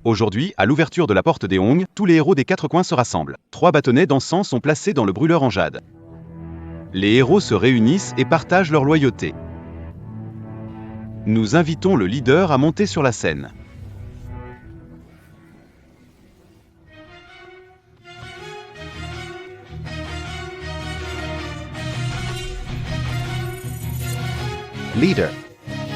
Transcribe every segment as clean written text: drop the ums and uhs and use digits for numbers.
Aujourd'hui, à l'ouverture de la porte des Hong, tous les héros des 4 coins se rassemblent. 3 bâtonnets d'encens sont placés dans le brûleur en jade. Les héros se réunissent et partagent leur loyauté. Nous invitons le leader à monter sur la scène. Leader,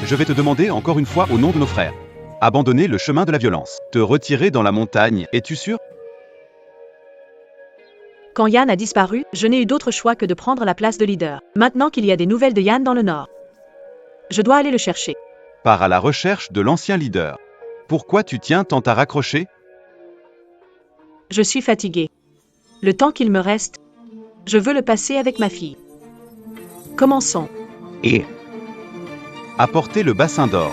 je vais te demander encore une fois au nom de nos frères. Abandonner le chemin de la violence. Te retirer dans la montagne, es-tu sûr? Quand Yan a disparu, je n'ai eu d'autre choix que de prendre la place de leader. Maintenant qu'il y a des nouvelles de Yan dans le nord, je dois aller le chercher. Pars à la recherche de l'ancien leader. Pourquoi tu tiens tant à raccrocher? Je suis fatigué. Le temps qu'il me reste, je veux le passer avec ma fille. Commençons. Et apporter le bassin d'or.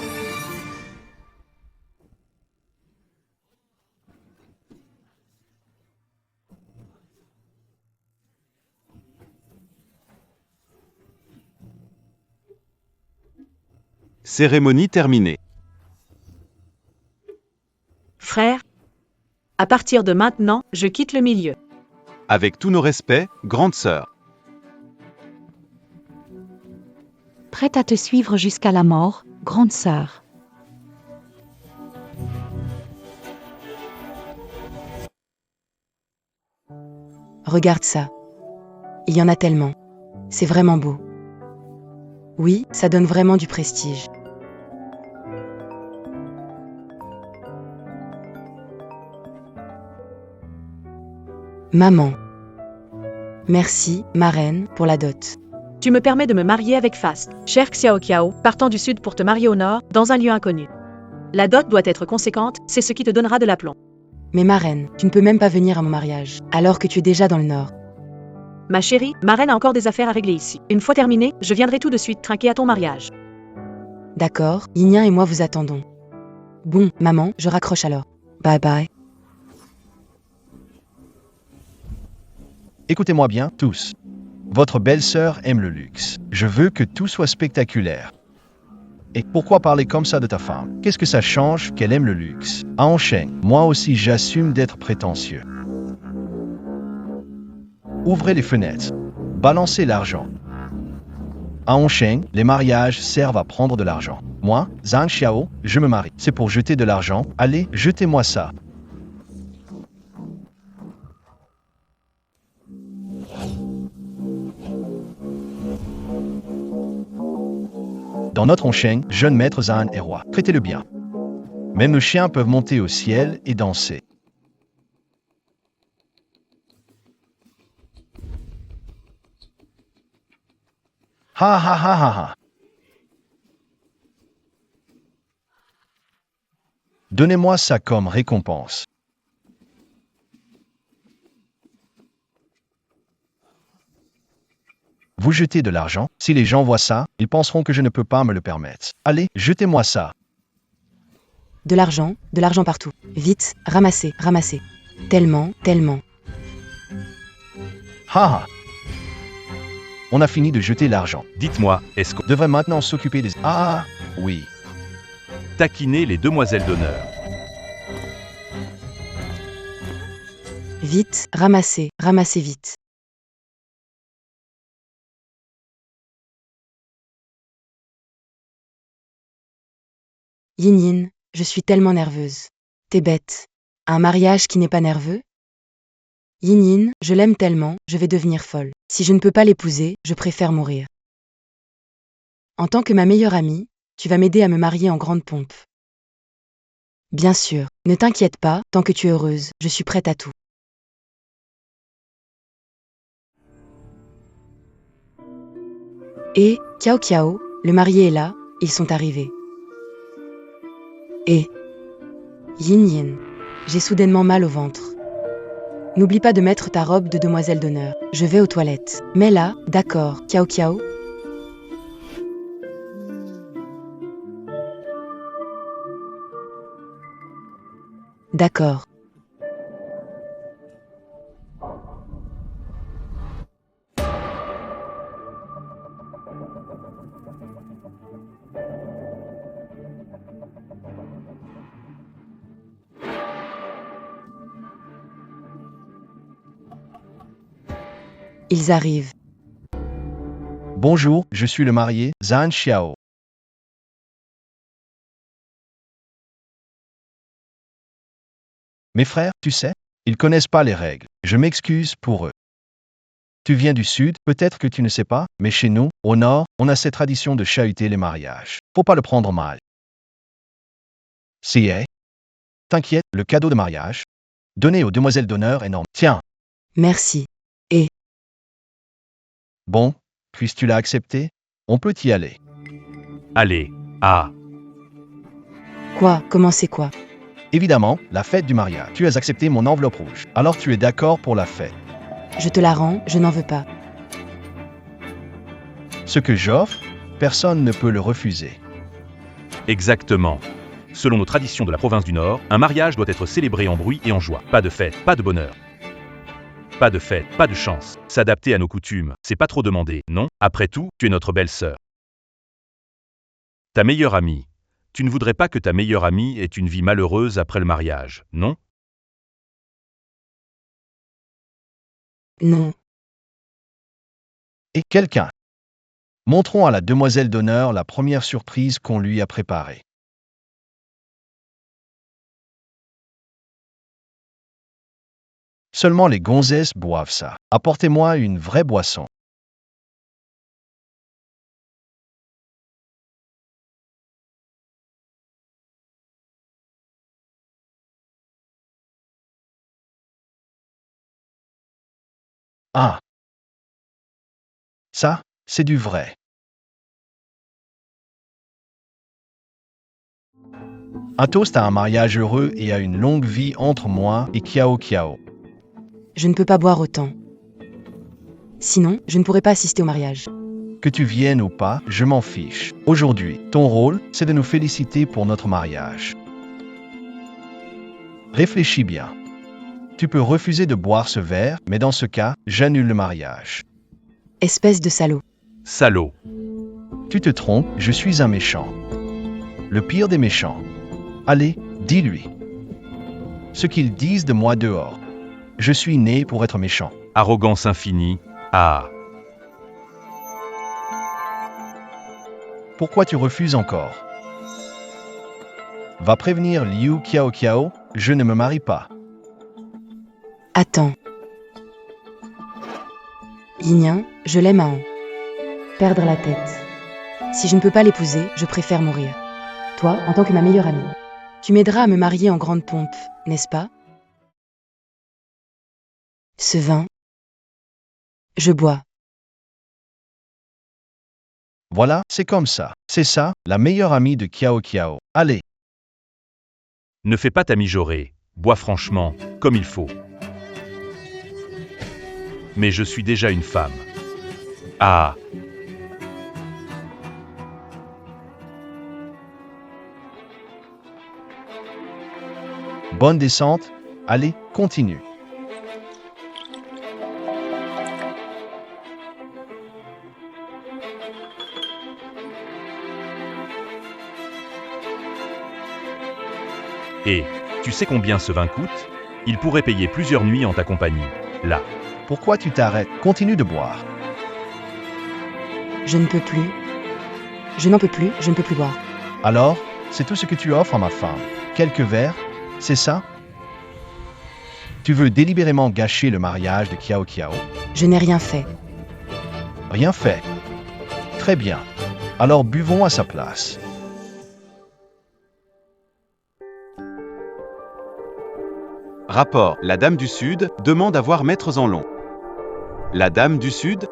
Cérémonie terminée. Frère, à partir de maintenant, je quitte le milieu. Avec tous nos respects, grande sœur. Prête à te suivre jusqu'à la mort, grande sœur. Regarde ça. Il y en a tellement. C'est vraiment beau. Oui, ça donne vraiment du prestige. Maman. Merci, marraine, pour la dot. Tu me permets de me marier avec Fast, cher Xiao Qiao, partant du sud pour te marier au nord, dans un lieu inconnu. La dot doit être conséquente, c'est ce qui te donnera de l'aplomb. Mais marraine, tu ne peux même pas venir à mon mariage, alors que tu es déjà dans le nord. Ma chérie, ma reine a encore des affaires à régler ici. Une fois terminé, je viendrai tout de suite trinquer à ton mariage. D'accord, Yinyan et moi vous attendons. Bon, maman, je raccroche alors. Bye bye. Écoutez-moi bien, tous. Votre belle-sœur aime le luxe. Je veux que tout soit spectaculaire. Et pourquoi parler comme ça de ta femme? Qu'est-ce que ça change qu'elle aime le luxe? À Hongsheng, moi aussi j'assume d'être prétentieux. Ouvrez les fenêtres. Balancez l'argent. À Hongsheng, les mariages servent à prendre de l'argent. Moi, Zhang Xiao, je me marie. C'est pour jeter de l'argent. Allez, jetez-moi ça. Dans notre Hongsheng, jeune maître Zhan est roi. Traitez-le bien. Même nos chiens peuvent monter au ciel et danser. Ha ha ha ha ha. Donnez-moi ça comme récompense. Vous jetez de l'argent, si les gens voient ça, ils penseront que je ne peux pas me le permettre. Allez, jetez-moi ça. De l'argent partout. Vite, ramassez, ramassez. Tellement, tellement. Ha ha. On a fini de jeter l'argent. Dites-moi, est-ce qu'on Devrait maintenant s'occuper des... Ah, oui. taquiner les demoiselles d'honneur? Vite, ramassez, ramassez vite. Yin Yin, je suis tellement nerveuse. T'es bête. Un mariage qui n'est pas nerveux? Yin Yin, je l'aime tellement, je vais devenir folle. Si je ne peux pas l'épouser, je préfère mourir. En tant que ma meilleure amie, tu vas m'aider à me marier en grande pompe. Bien sûr, ne t'inquiète pas, tant que tu es heureuse, je suis prête à tout. Et, Qiao Qiao, le marié est là, ils sont arrivés. Et Yin Yin, j'ai soudainement mal au ventre. N'oublie pas de mettre ta robe de demoiselle d'honneur. Je vais aux toilettes. Mais là, d'accord, Qiao Qiao. D'accord. Ils arrivent. Bonjour, je suis le marié, Zhan Xiao. Mes frères, tu sais, ils connaissent pas les règles. Je m'excuse pour eux. Tu viens du sud, peut-être que tu ne sais pas, mais chez nous, au nord, on a cette tradition de chahuter les mariages. Faut pas le prendre mal. C'est, t'inquiète, le cadeau de mariage, donné aux demoiselles d'honneur est énorme. Tiens, Merci. bon, puisque tu l'as accepté, on peut y aller. Allez, ah, Quoi? Comment c'est quoi? Évidemment, la fête du mariage. Tu as accepté mon enveloppe rouge. Alors tu es d'accord pour la fête. Je te la rends, je n'en veux pas. Ce que j'offre, personne ne peut le refuser. exactement. Selon nos traditions de la province du Nord, un mariage doit être célébré en bruit et en joie. Pas de fête, pas de bonheur. Pas de fête, pas de chance. S'adapter à nos coutumes, c'est pas trop demandé, non? Après tout, tu es notre belle-sœur. Ta meilleure amie. Tu ne voudrais pas que ta meilleure amie ait une vie malheureuse après le mariage, non? Non. Et quelqu'un. Montrons à la demoiselle d'honneur la première surprise qu'on lui a préparée. Seulement les gonzesses boivent ça. Apportez-moi une vraie boisson. Ah. Ça, c'est du vrai. Un toast à un mariage heureux et à une longue vie entre moi et Kiao Kiao. Je ne peux pas boire autant. Sinon, je ne pourrais pas assister au mariage. Que tu viennes ou pas, je m'en fiche. Aujourd'hui, ton rôle, c'est de nous féliciter pour notre mariage. Réfléchis bien. Tu peux refuser de boire ce verre, mais dans ce cas, j'annule le mariage. Espèce de salaud. Salaud. Tu te trompes, je suis un méchant. Le pire des méchants. Allez, dis-lui. Ce qu'ils disent de moi dehors. Je suis né pour être méchant. Arrogance infinie. Ah. Pourquoi tu refuses encore? Va prévenir Liu Kiao Kiao, je ne me marie pas. Attends. Yinyan, je l'aime à en. Perdre la tête. Si je ne peux pas l'épouser, je préfère mourir. Toi, en tant que ma meilleure amie. Tu m'aideras à me marier en grande pompe, n'est-ce pas? Ce vin. Je bois. Voilà, c'est comme ça. C'est ça, la meilleure amie de Kiao Kiao. Allez, Ne fais pas ta mijaurée. Bois franchement, comme il faut. Mais je suis déjà une femme. Ah. bonne descente. Allez, continue. Et, tu sais combien ce vin coûte? Il pourrait payer plusieurs nuits en ta compagnie. Là. Pourquoi tu t'arrêtes? Continue de boire. Je ne peux plus. Je n'en peux plus, je ne peux plus boire. Alors, c'est tout ce que tu offres à ma femme. Quelques verres, c'est ça? Tu veux délibérément gâcher le mariage de Kiao Kiao? Je n'ai rien fait. Rien fait. Très bien. Alors buvons à sa place. Rapport. La Dame du Sud demande à voir Maîtres en long. La Dame du Sud?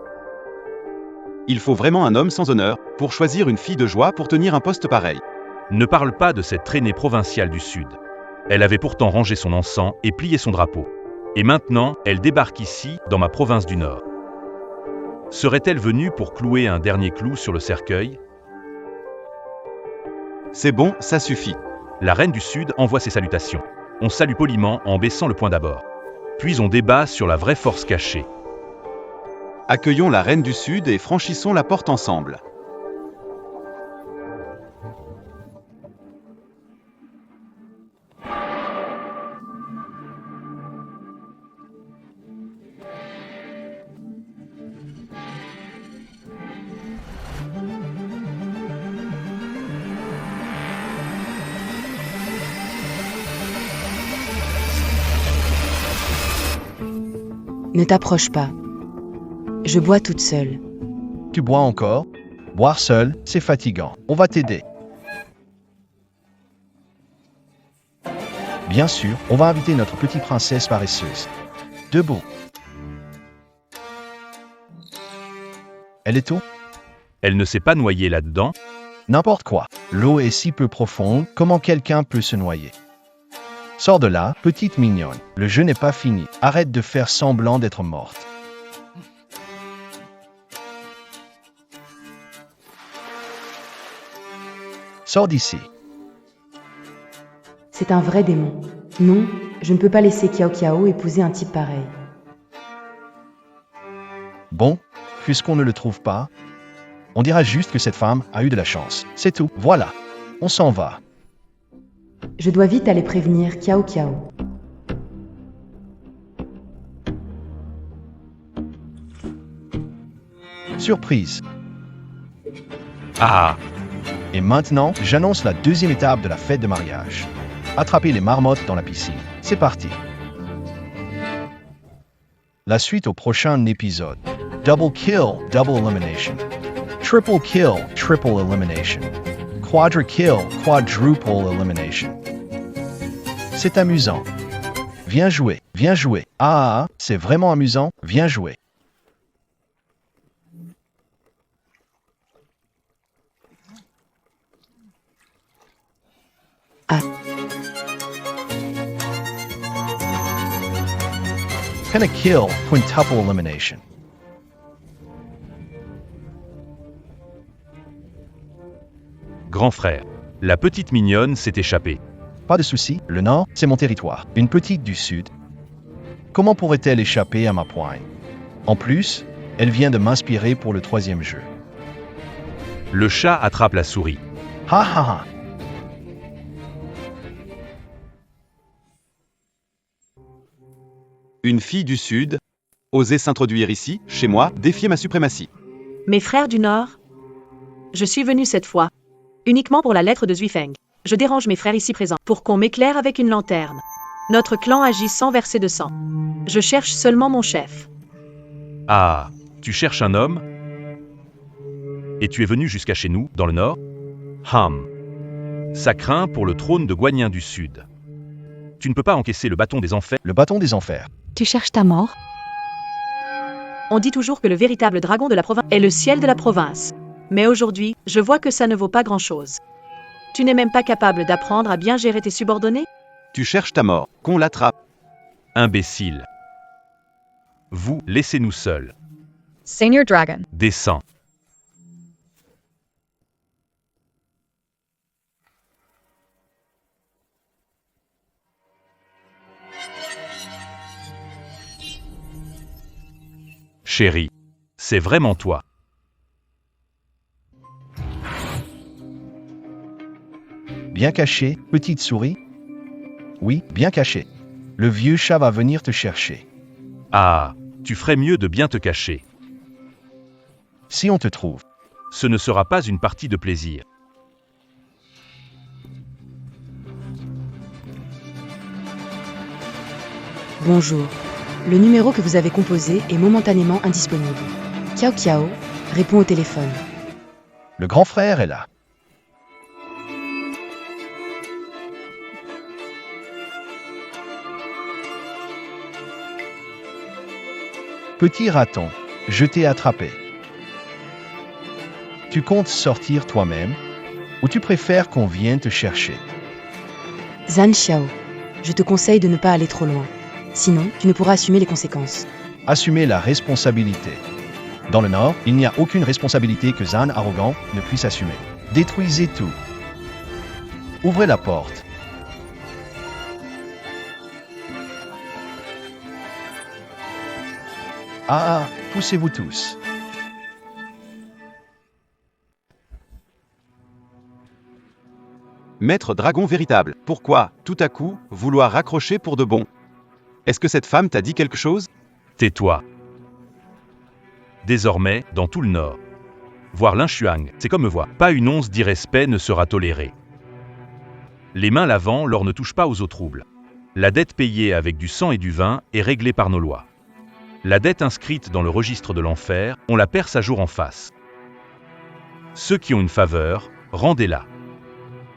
Il faut vraiment un homme sans honneur pour choisir une fille de joie pour tenir un poste pareil. Ne parle pas de cette traînée provinciale du Sud. Elle avait pourtant rangé son encens et plié son drapeau. Et maintenant, elle débarque ici, dans ma province du Nord. Serait-elle venue pour clouer un dernier clou sur le cercueil? C'est bon, ça suffit. La reine du Sud envoie ses salutations. On salue poliment en baissant le poing d'abord. Puis on débat sur la vraie force cachée. Accueillons la reine du Sud et franchissons la porte ensemble. Ne t'approche pas. Je bois toute seule. Tu bois encore? Boire seul, c'est fatigant. On va t'aider. Bien sûr, on va inviter notre petite princesse paresseuse. Debout. Elle est où? Elle ne s'est pas noyée là-dedans? N'importe quoi. L'eau est si peu profonde, comment quelqu'un peut se noyer? Sors de là, petite mignonne. Le jeu n'est pas fini. Arrête de faire semblant d'être morte. Sors d'ici. C'est un vrai démon. Non, je ne peux pas laisser Kiao Kiao épouser un type pareil. Bon, puisqu'on ne le trouve pas, on dira juste que cette femme a eu de la chance. C'est tout. Voilà. On s'en va. Je dois vite aller prévenir Kiao Kiao. Surprise. Ah! Et maintenant, j'annonce la deuxième étape de la fête de mariage. Attraper les marmottes dans la piscine. C'est parti. La suite au prochain épisode. Double kill, double elimination. Triple kill, triple elimination. Quadra kill, quadruple elimination. C'est amusant. Viens jouer, viens jouer. Ah, c'est vraiment amusant, viens jouer. Ah, Pentakill, quintuple elimination. Grand frère. La petite mignonne s'est échappée. Pas de souci, le nord, c'est mon territoire. Une petite du sud. Comment pourrait-elle échapper à ma poigne? En plus, elle vient de m'inspirer pour le troisième jeu. Le chat attrape la souris. Ha ha ha. Une fille du Sud. Oser s'introduire ici, chez moi, défier ma suprématie. Mes frères du Nord, je suis venu cette fois, uniquement pour la lettre de Zuifeng. Je dérange mes frères ici présents, pour qu'on m'éclaire avec une lanterne. Notre clan agit sans verser de sang. Je cherche seulement mon chef. Ah, tu cherches un homme? Et tu es venu jusqu'à chez nous, dans le nord? Ça craint pour le trône de Guanyin du Sud. Tu ne peux pas encaisser le bâton des enfers. Le bâton des enfers. Tu cherches ta mort? On dit toujours que le véritable dragon de la province est le ciel de la province. Mais aujourd'hui, je vois que ça ne vaut pas grand-chose. Tu n'es même pas capable d'apprendre à bien gérer tes subordonnés? Tu cherches ta mort, qu'on l'attrape. Imbécile. Vous, laissez-nous seuls. Senior Dragon. Descends. Chérie, c'est vraiment toi. Bien caché, petite souris? Oui, bien caché. Le vieux chat va venir te chercher. Ah, tu ferais mieux de bien te cacher. Si on te trouve, Ce ne sera pas une partie de plaisir. bonjour. Le numéro que vous avez composé est momentanément indisponible. Kiao Kiao répond au téléphone. le grand frère est là. Petit raton, je t'ai attrapé. Tu comptes sortir toi-même ou tu préfères qu'on vienne te chercher? Zhan Xiao, je te conseille de ne pas aller trop loin. Sinon, tu ne pourras assumer les conséquences. Assumer la responsabilité. Dans le Nord, il n'y a aucune responsabilité que Zhan arrogant ne puisse assumer. Détruisez tout. Ouvrez la porte. Ah, poussez-vous tous. Maître dragon véritable, pourquoi, tout à coup, vouloir raccrocher pour de bon? Est-ce que cette femme t'a dit quelque chose? Tais-toi. Désormais, dans tout le Nord. Voir Lin Xuang, c'est comme me voir. Pas une once d'irrespect ne sera tolérée. Les mains lavant, l'or ne touche pas aux eaux troubles. La dette payée avec du sang et du vin est réglée par nos lois. La dette inscrite dans le registre de l'enfer, on la perce à jour en face. Ceux qui ont une faveur, rendez-la.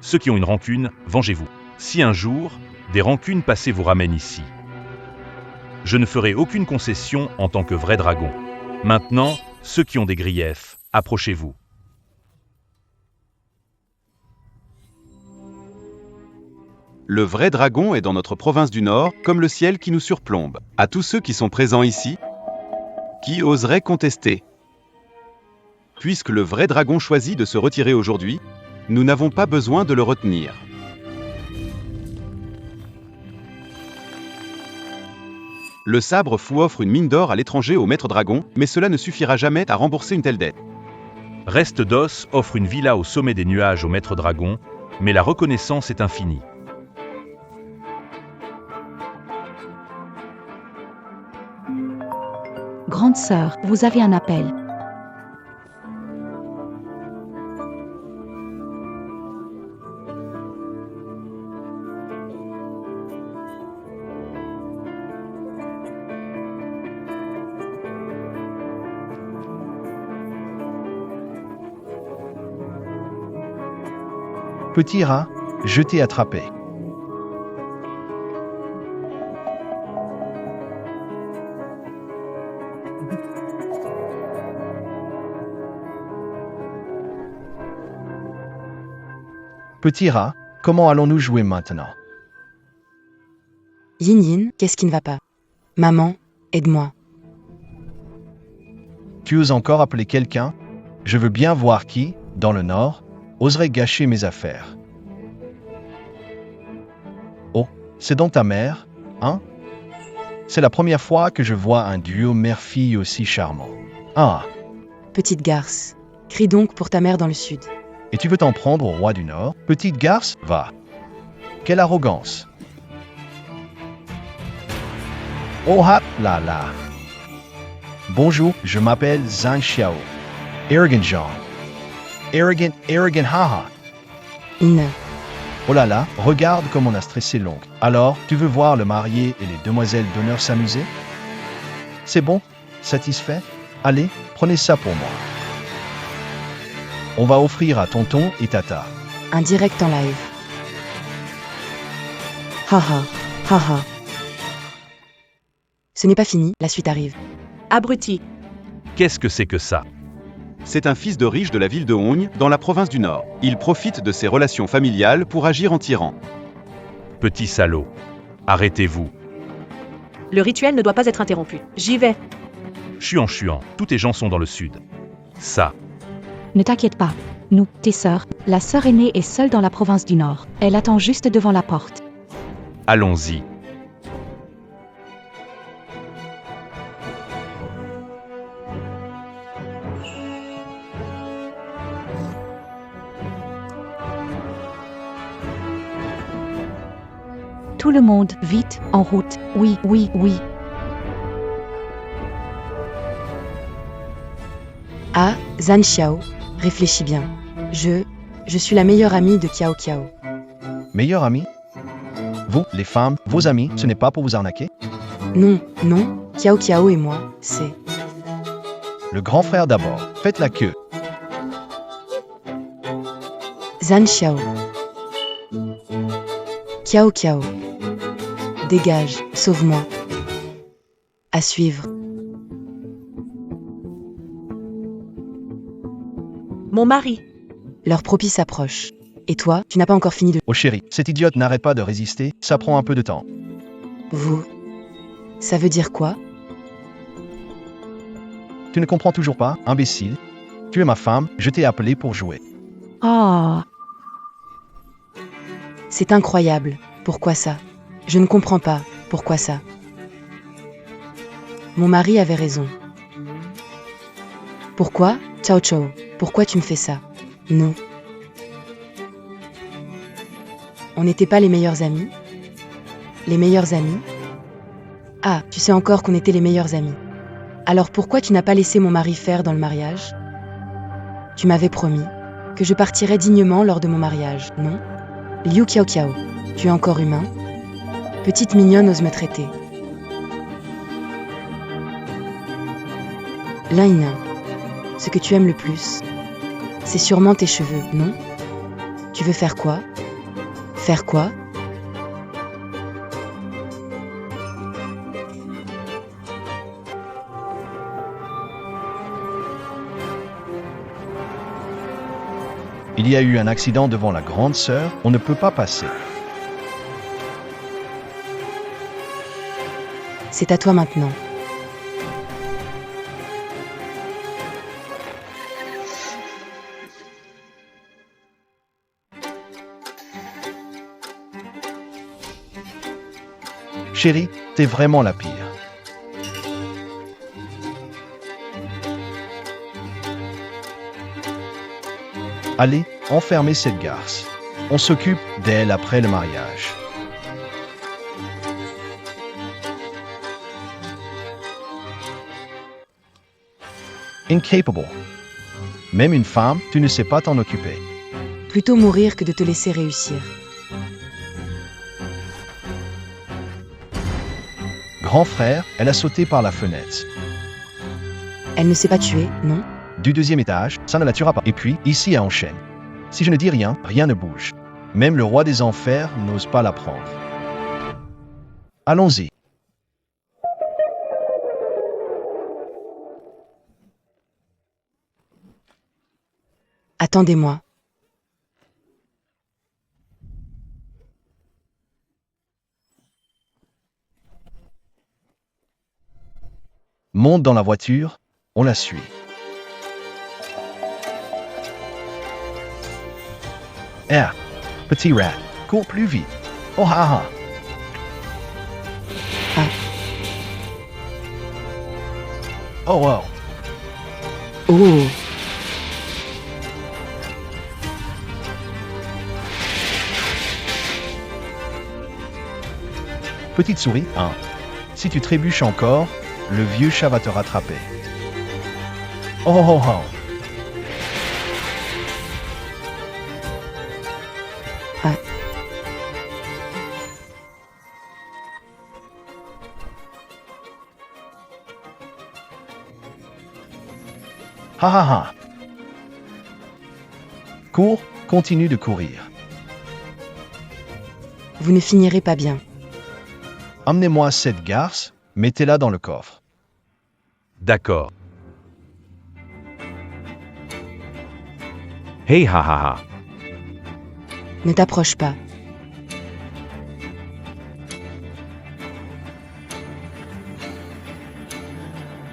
Ceux qui ont une rancune, vengez-vous. Si un jour, des rancunes passées vous ramènent ici, je ne ferai aucune concession en tant que vrai dragon. Maintenant, ceux qui ont des griefs, approchez-vous. Le vrai dragon est dans notre province du Nord, comme le ciel qui nous surplombe. À tous ceux qui sont présents ici, qui oseraient contester? Puisque le vrai dragon choisit de se retirer aujourd'hui, nous n'avons pas besoin de le retenir. Le sabre fou offre une mine d'or à l'étranger au maître dragon, mais cela ne suffira jamais à rembourser une telle dette. Reste d'os offre une villa au sommet des nuages au maître dragon, mais la reconnaissance est infinie. Grande sœur, vous avez un appel. Petit rat, je t'ai attrapé. Petit rat, comment allons-nous jouer maintenant? Yin Yin, qu'est-ce qui ne va pas? Maman, aide-moi. Tu oses encore appeler quelqu'un? Je veux bien voir qui, dans le Nord, oserait gâcher mes affaires. Oh, c'est donc ta mère, hein? C'est la première fois que je vois un duo mère-fille aussi charmant. Ah, Petite garce, crie donc pour ta mère dans le sud. et tu veux t'en prendre au roi du Nord? Petite garce, va. Quelle arrogance. Oh ha là là. Bonjour, je m'appelle Zhang Xiao. Arrogant Jean. Arrogant haha. Ine, Oh là là, regarde comme on a stressé l'oncle. Alors, tu veux voir le marié et les demoiselles d'honneur s'amuser? C'est bon? Satisfait? Allez, prenez ça pour moi. On va offrir à tonton et tata. un direct en live. Haha, haha. Ce n'est pas fini, la suite arrive. Abruti. Qu'est-ce que c'est que ça? C'est un fils de riche de la ville de Hogne, dans la province du Nord. Il profite de ses relations familiales pour agir en tyran. Petit salaud. Arrêtez-vous. Le rituel ne doit pas être interrompu. J'y vais. Chuan, tous tes gens sont dans le sud. Ça. Ne t'inquiète pas. Nous, tes sœurs, la sœur aînée est seule dans la province du Nord. Elle attend juste devant la porte. Allons-y. Tout le monde, vite, en route. Oui, oui, oui. Ah, Zhan Xiao, réfléchis bien. Je suis la meilleure amie de Kiao Kiao. Meilleur ami? Vous, les femmes, vos amis, ce n'est pas pour vous arnaquer? Non, non, Kiao Kiao et moi, c'est... Le grand frère d'abord. Faites la queue. Zhan Xiao. Kiao Kiao. Dégage, sauve-moi. À suivre. Mon mari. L'heure propice approche. Et toi, tu n'as pas encore fini de... Oh chérie, cette idiote n'arrête pas de résister, ça prend un peu de temps. Vous... Ça veut dire quoi? Tu ne comprends toujours pas, imbécile? Tu es ma femme, je t'ai appelé pour jouer. Oh, C'est incroyable. Pourquoi ça? Je ne comprends pas. Pourquoi ça? Mon mari avait raison. Pourquoi? Ciao Ciao. Pourquoi tu me fais ça? Non. On n'était pas les meilleurs amis? Les meilleurs amis? Ah, tu sais encore qu'on était les meilleurs amis. Alors pourquoi tu n'as pas laissé mon mari faire dans le mariage? Tu m'avais promis que je partirais dignement lors de mon mariage, non? Liu Kiao Kiao, tu es encore humain? Petite mignonne ose me traiter. L'un. Ce que tu aimes le plus, c'est sûrement tes cheveux, non? Tu veux faire quoi? Faire quoi? Il y a eu un accident devant la grande sœur, on ne peut pas passer. C'est à toi maintenant. Chérie, t'es vraiment la pire. Allez, enfermez cette garce. On s'occupe d'elle après le mariage. Incapable. Même une femme, tu ne sais pas t'en occuper. Plutôt mourir que de te laisser réussir. Grand frère, elle a sauté par la fenêtre. Elle ne s'est pas tuée, non? Du deuxième étage, ça ne la tuera pas. Et puis, ici à Enchaîne. Si je ne dis rien, rien ne bouge. Même le roi des enfers n'ose pas la prendre. Allons-y. Attendez-moi. Monte dans la voiture, on la suit. Petit rat, cours plus vite. Oh ha ha. Ah. Oh wow. Oh. Petite souris, hein. Si tu trébuches encore, le vieux chat va te rattraper. Oh oh oh. Ah. Ha ha ha. Cours, continue de courir. Vous ne finirez pas bien. Emmenez-moi cette garce, mettez-la dans le coffre. D'accord. Hey ha ha ha. Ne t'approche pas.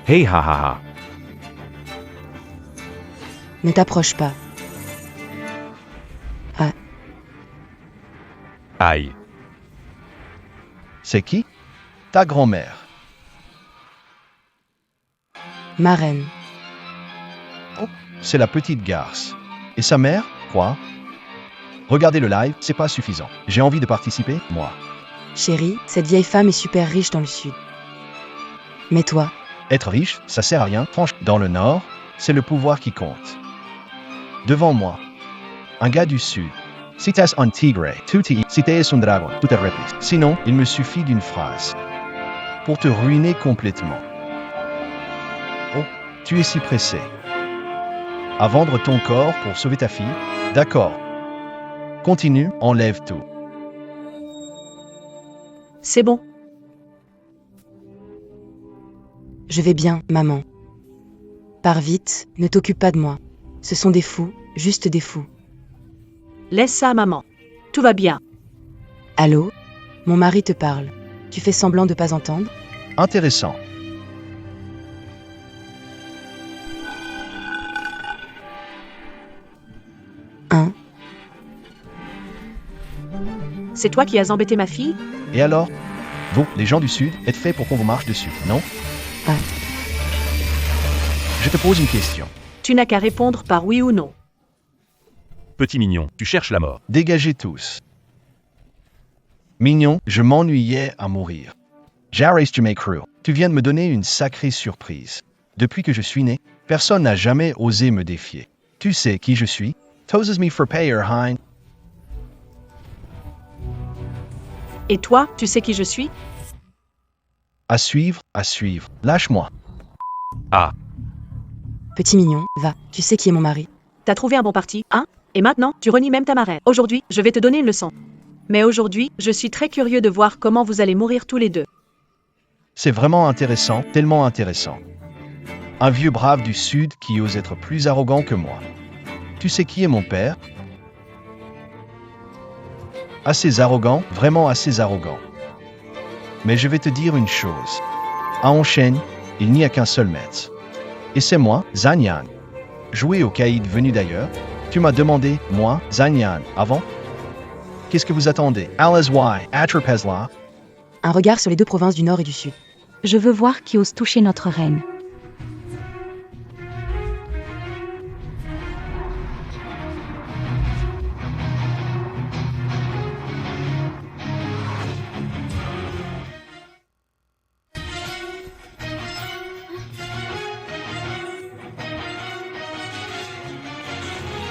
Hey ha ha ha. Ne t'approche pas. Ah. Aïe. C'est qui? Ta grand-mère. Ma reine. C'est la petite garce. Et sa mère, quoi? Regardez le live, c'est pas suffisant. J'ai envie de participer, moi. Chérie, cette vieille femme est super riche dans le sud. Mais toi, Être riche, ça sert à rien. Franchement, dans le Nord, c'est le pouvoir qui compte. Devant moi, un gars du Sud. Si t'es un tigre, si t'es un dragon, tout est réplique. Sinon, il me suffit d'une phrase pour te ruiner complètement. Oh, tu es si pressé. À vendre ton corps pour sauver ta fille? D'accord. Continue, enlève tout. C'est bon. je vais bien, maman. Pars vite, ne t'occupe pas de moi. Ce sont des fous, juste des fous. Laisse ça à maman. Tout va bien. Allô? Mon mari te parle. Tu fais semblant de pas entendre? Intéressant. Hein? C'est toi qui as embêté ma fille? Et alors? Vous, les gens du Sud, êtes faits pour qu'on vous marche dessus, non? Ah. Je te pose une question. Tu n'as qu'à répondre par oui ou non. Petit mignon, tu cherches la mort. Dégagez tous. Mignon, je m'ennuyais à mourir. J'arrête mes crew. Tu viens de me donner une sacrée surprise. Depuis que je suis né, personne n'a jamais osé me défier. Tu sais qui je suis? Toses me for payer, hein? Et toi, tu sais qui je suis? À suivre, à suivre. Lâche-moi. Ah, Petit mignon, va, tu sais qui est mon mari. T'as trouvé un bon parti, hein? Et maintenant, tu renies même ta marraine. Aujourd'hui, je vais te donner une leçon. Mais aujourd'hui, je suis très curieux de voir comment vous allez mourir tous les deux. C'est vraiment intéressant, tellement intéressant. Un vieux brave du Sud qui ose être plus arrogant que moi. Tu sais qui est mon père? Assez arrogant, vraiment assez arrogant. Mais je vais te dire une chose. À Hongsheng, il n'y a qu'un seul maître. Et c'est moi, Zhang Yan. Jouer au caïd venu d'ailleurs. Tu m'as demandé, moi, Zhang Yan, avant? Qu'est-ce que vous attendez? Alazwai, Atrapezla. Un regard sur les deux provinces du Nord et du Sud. Je veux voir qui ose toucher notre reine.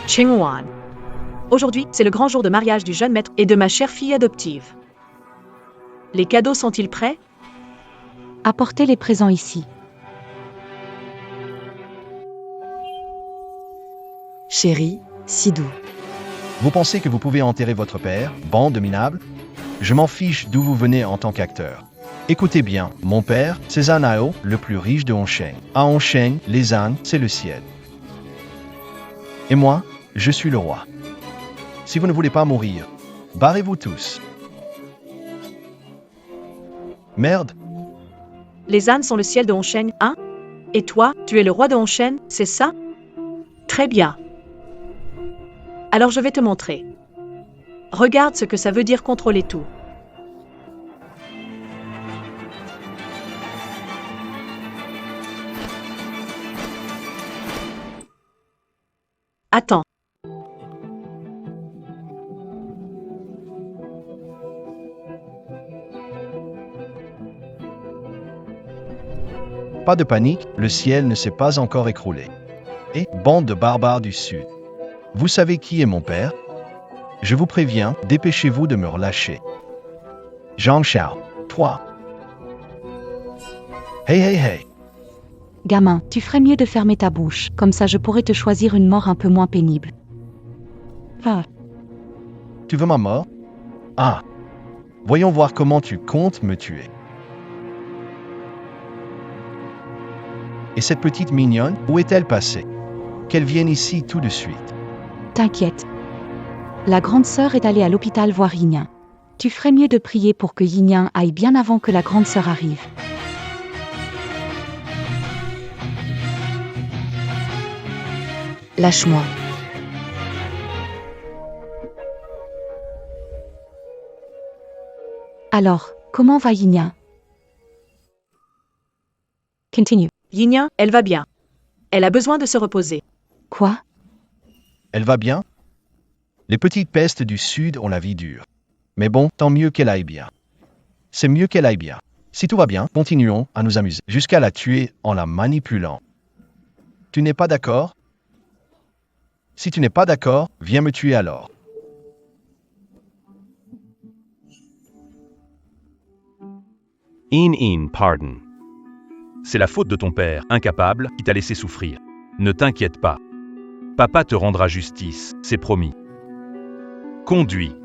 Chingwan. Aujourd'hui, c'est le grand jour de mariage du jeune maître et de ma chère fille adoptive. Les cadeaux sont-ils prêts? Apportez les présents ici. Chérie, si doux. Vous pensez que vous pouvez enterrer votre père, bande de minables? Je m'en fiche d'où vous venez en tant qu'acteur. Écoutez bien, mon père, c'est Zanao, le plus riche de Hongsheng. À Hongsheng, les ânes, c'est le ciel. Et moi, je suis le roi. Si vous ne voulez pas mourir, barrez-vous tous. Merde, Les ânes sont le ciel de Hongsheng, hein? Et toi, tu es le roi de Hongsheng, c'est ça? Très bien. Alors je vais te montrer. Regarde ce que ça veut dire contrôler tout. Attends. pas de panique, le ciel ne s'est pas encore écroulé. Et, bande de barbares du Sud. Vous savez qui est mon père? Je vous préviens, dépêchez-vous de me relâcher. Zhang Xiao, 3. Hey hey hey. Gamin, tu ferais mieux de fermer ta bouche, comme ça je pourrais te choisir une mort un peu moins pénible. Ah, Tu veux ma mort? Ah. Voyons voir comment tu comptes me tuer. Et cette petite mignonne, où est-elle passée? Qu'elle vienne ici tout de suite. t'inquiète. La grande sœur est allée à l'hôpital voir Yinyan. Tu ferais mieux de prier pour que Yinyan aille bien avant que la grande sœur arrive. Lâche-moi. Alors, comment va Yinyan? Continue. Yinyan, elle va bien. Elle a besoin de se reposer. Quoi? Elle va bien? Les petites pestes du Sud ont la vie dure. Mais bon, tant mieux qu'elle aille bien. C'est mieux qu'elle aille bien. Si tout va bien, continuons à nous amuser, jusqu'à la tuer en la manipulant. Tu n'es pas d'accord? Si tu n'es pas d'accord, viens me tuer alors. Pardon. C'est la faute de ton père, incapable, qui t'a laissé souffrir. Ne t'inquiète pas. Papa te rendra justice, c'est promis. Conduis.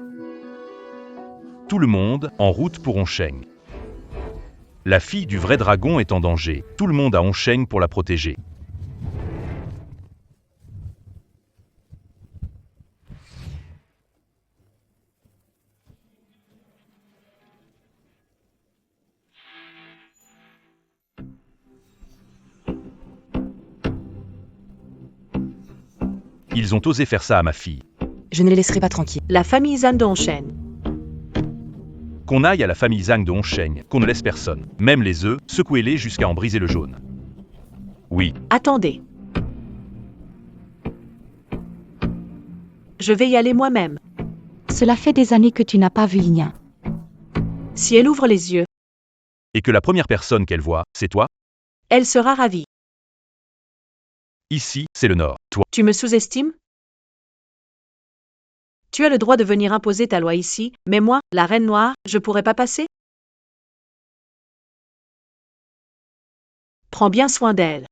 Tout le monde en route pour Hongsheng. La fille du vrai dragon est en danger. Tout le monde à Hongsheng pour la protéger. Ils ont osé faire ça à ma fille. Je ne les laisserai pas tranquilles. La famille Zan de Hongsheng. Qu'on aille à la famille Zhang de Hongsheng, qu'on ne laisse personne. Même les œufs, secouez-les jusqu'à en briser le jaune. Oui, Attendez. Je vais y aller moi-même. Cela fait des années que tu n'as pas vu Yinyan. Si elle ouvre les yeux, et que la première personne qu'elle voit, c'est toi. elle sera ravie. Ici, c'est le Nord. Toi, Tu me sous-estimes? Tu as le droit de venir imposer ta loi ici, mais moi, la reine noire, je pourrais pas passer? Prends bien soin d'elle.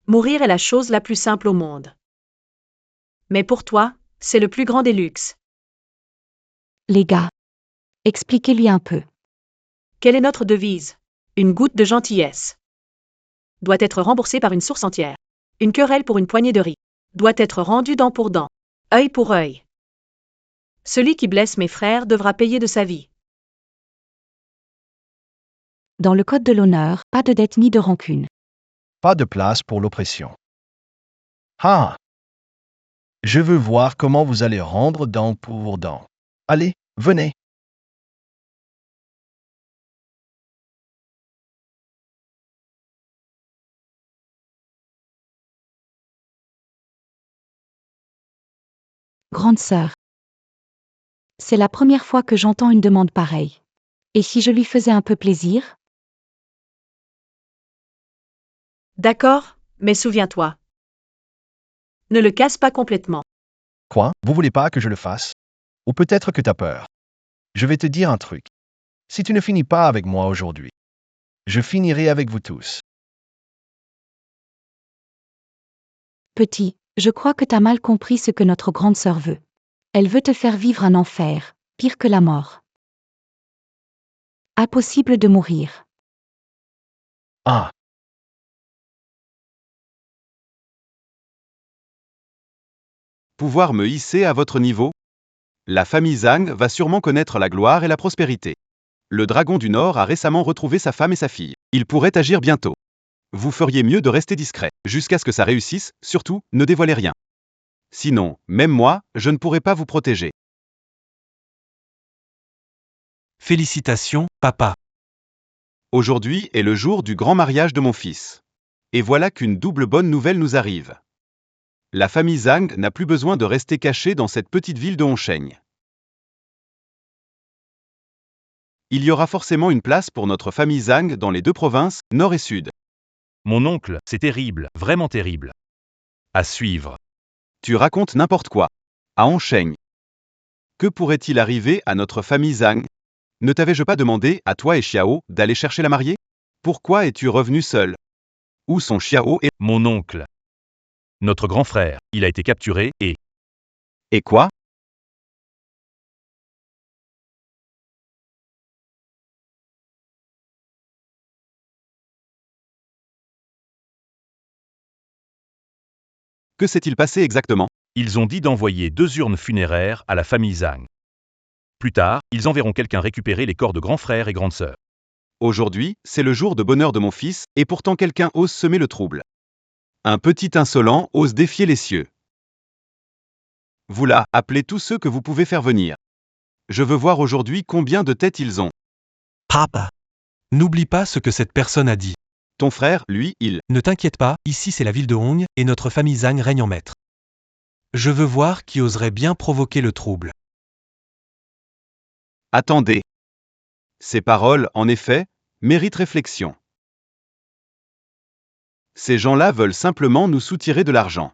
Mourir est la chose la plus simple au monde. Mais pour toi, c'est le plus grand des luxes. Les gars, expliquez-lui un peu. Quelle est notre devise? Une goutte de gentillesse doit être remboursée par une source entière. Une querelle pour une poignée de riz doit être rendue dent pour dent, œil pour œil. Celui qui blesse mes frères devra payer de sa vie. Dans le code de l'honneur, pas de dette ni de rancune. Pas de place pour l'oppression. Ah! Je veux voir comment vous allez rendre dent pour dent. Allez, venez. Grande sœur. C'est la première fois que j'entends une demande pareille. Et si je lui faisais un peu plaisir? D'accord, mais souviens-toi. Ne le casse pas complètement. Quoi? Vous voulez pas que je le fasse? Ou peut-être que t'as peur. Je vais te dire un truc. Si tu ne finis pas avec moi aujourd'hui, je finirai avec vous tous. Petit, je crois que t'as mal compris ce que notre grande sœur veut. Elle veut te faire vivre un enfer, pire que la mort. Impossible de mourir. Ah! Pouvoir me hisser à votre niveau? La famille Zhang va sûrement connaître la gloire et la prospérité. Le dragon du Nord a récemment retrouvé sa femme et sa fille. Il pourrait agir bientôt. Vous feriez mieux de rester discret, jusqu'à ce que ça réussisse, surtout, ne dévoilez rien. Sinon, même moi, je ne pourrai pas vous protéger. Félicitations, papa. Aujourd'hui est le jour du grand mariage de mon fils. Et voilà qu'une double bonne nouvelle nous arrive. La famille Zhang n'a plus besoin de rester cachée dans cette petite ville de Hongsheng. Il y aura forcément une place pour notre famille Zhang dans les deux provinces, nord et sud. Mon oncle, c'est terrible, vraiment terrible. À suivre. Tu racontes n'importe quoi. À Hongsheng. Que pourrait-il arriver à notre famille Zhang? Ne t'avais-je pas demandé, à toi et Xiao, d'aller chercher la mariée? Pourquoi es-tu revenu seul? Où sont Xiao et... Mon oncle. Notre grand frère, il a été capturé et... Et quoi? Que s'est-il passé exactement? Ils ont dit d'envoyer 2 urnes funéraires à la famille Zhang. Plus tard, ils enverront quelqu'un récupérer les corps de grand frère et grande sœur. Aujourd'hui, c'est le jour de bonheur de mon fils, et pourtant quelqu'un ose semer le trouble. Un petit insolent ose défier les cieux. Vous là, appelez tous ceux que vous pouvez faire venir. Je veux voir aujourd'hui combien de têtes ils ont. Papa. N'oublie pas ce que cette personne a dit. Ton frère, lui, il... Ne t'inquiète pas, ici c'est la ville de Hong, et notre famille Zhang règne en maître. Je veux voir qui oserait bien provoquer le trouble. Attendez. Ces paroles, en effet, méritent réflexion. Ces gens-là veulent simplement nous soutirer de l'argent.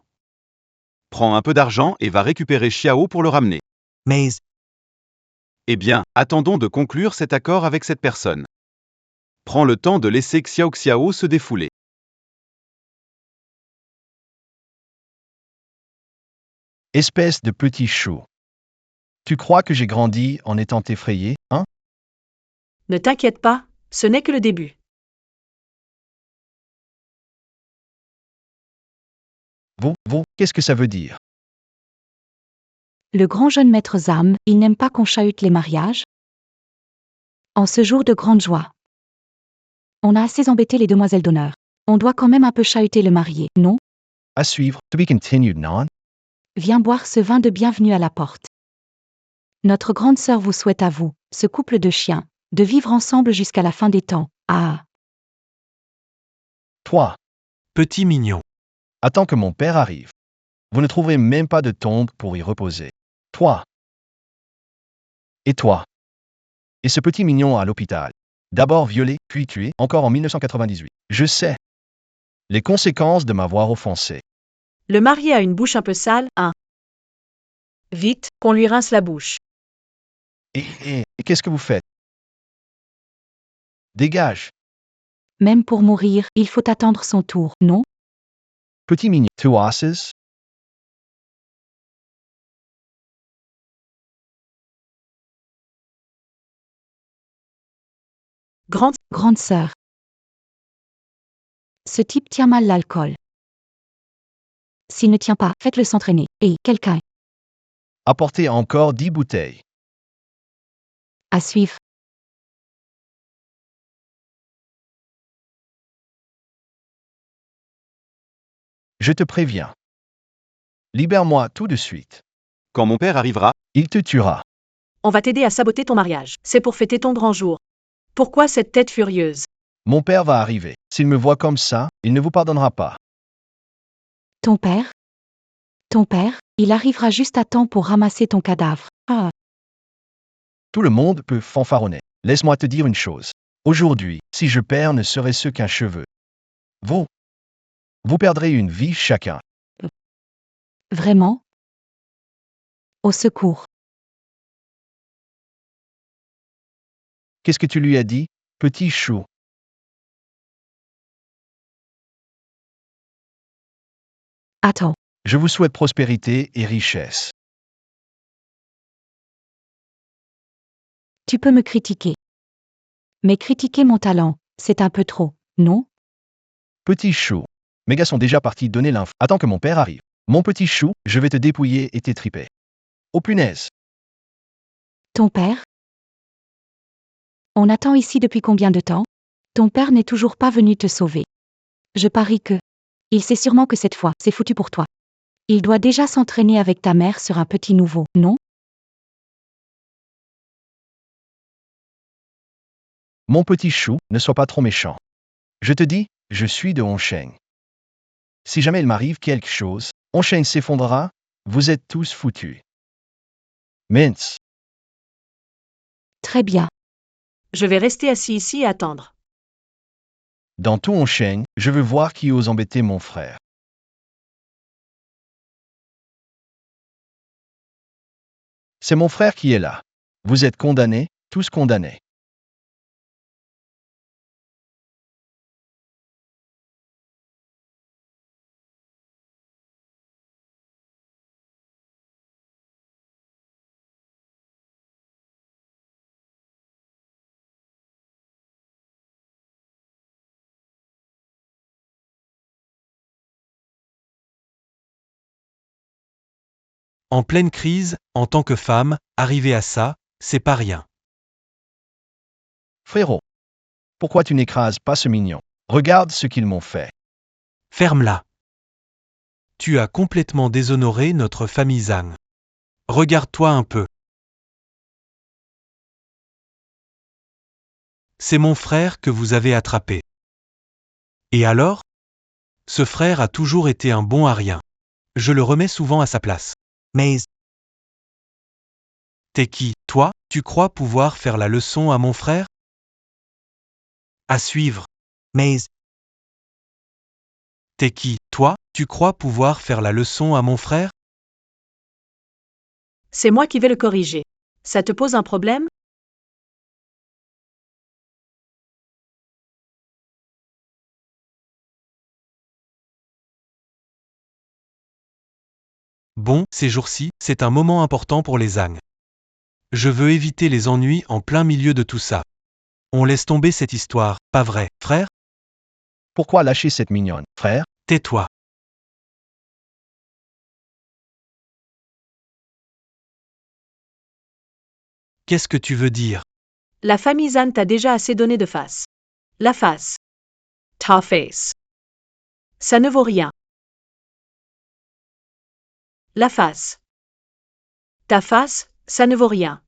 Prends un peu d'argent et va récupérer Xiao pour le ramener. Mais, Eh bien, attendons de conclure cet accord avec cette personne. Prends le temps de laisser Xiao se défouler. Espèce de petit chou. Tu crois que j'ai grandi en étant effrayé, hein? Ne t'inquiète pas, ce n'est que le début. Vous, qu'est-ce que ça veut dire? Le grand jeune maître Zam, il n'aime pas qu'on chahute les mariages? En ce jour de grande joie. On a assez embêté les demoiselles d'honneur. On doit quand même un peu chahuter le marié, non? À suivre, to be continued, non? Viens boire ce vin de bienvenue à la porte. Notre grande sœur vous souhaite à vous, ce couple de chiens, de vivre ensemble jusqu'à la fin des temps. Ah! Toi, petit mignon. attends que mon père arrive. Vous ne trouverez même pas de tombe pour y reposer. Toi. Et toi. Et ce petit mignon à l'hôpital. D'abord violé, puis tué, encore en 1998. Je sais. Les conséquences de m'avoir offensé. Le marié a une bouche un peu sale, hein. Vite, qu'on lui rince la bouche. Et qu'est-ce que vous faites? Dégage. Même pour mourir, il faut attendre son tour, non? Petit mignon, two asses. Grande sœur. Ce type tient mal l'alcool. S'il ne tient pas, faites-le s'entraîner. Et quelqu'un. Apportez encore 10 bouteilles. À suivre. Je te préviens. Libère-moi tout de suite. Quand mon père arrivera, Il te tuera. On va t'aider à saboter ton mariage. C'est pour fêter ton grand jour. Pourquoi cette tête furieuse? Mon père va arriver. S'il me voit comme ça, il ne vous pardonnera pas. Ton père? Ton père, il arrivera juste à temps pour ramasser ton cadavre. Ah, Tout le monde peut fanfaronner. Laisse-moi te dire une chose. Aujourd'hui, si je perds ne serait-ce qu'un cheveu. Vous perdrez une vie chacun. vraiment? Au secours. Qu'est-ce que tu lui as dit, petit chou? Attends. Je vous souhaite prospérité et richesse. Tu peux me critiquer. Mais critiquer mon talent, c'est un peu trop, non? Petit chou. Mes gars sont déjà partis donner l'info. Attends que mon père arrive. Mon petit chou, je vais te dépouiller et t'étriper. Oh punaise. Ton père? On attend ici depuis combien de temps? Ton père n'est toujours pas venu te sauver. Je parie que. Il sait sûrement que cette fois, c'est foutu pour toi. Il doit déjà s'entraîner avec ta mère sur un petit nouveau, non? Mon petit chou, ne sois pas trop méchant. Je te dis, je suis de Hongsheng. Si jamais il m'arrive quelque chose, Hongsheng s'effondrera, vous êtes tous foutus. Mince. Très bien. Je vais rester assis ici et attendre. Dans tout Hongsheng, je veux voir qui ose embêter mon frère. C'est mon frère qui est là. Vous êtes condamnés, tous condamnés. En pleine crise, en tant que femme, arriver à ça, c'est pas rien. Frérot. Pourquoi tu n'écrases pas ce mignon? Regarde ce qu'ils m'ont fait. Ferme-la. Tu as complètement déshonoré notre famille Zhang. Regarde-toi un peu. C'est mon frère que vous avez attrapé. Et alors? Ce frère a toujours été un bon à rien. Je le remets souvent à sa place. Mais... T'es qui, toi? Tu crois pouvoir faire la leçon à mon frère? À suivre. Mais... T'es qui, toi? Tu crois pouvoir faire la leçon à mon frère? C'est moi qui vais le corriger. Ça te pose un problème? Bon, ces jours-ci, c'est un moment important pour les Zhang. Je veux éviter les ennuis en plein milieu de tout ça. On laisse tomber cette histoire, pas vrai, frère? Pourquoi lâcher cette mignonne, frère? Tais-toi. Qu'est-ce que tu veux dire? La famille Zan t'a déjà assez donné de face. La face. Ta face. Ça ne vaut rien. La face. Ta face, ça ne vaut rien.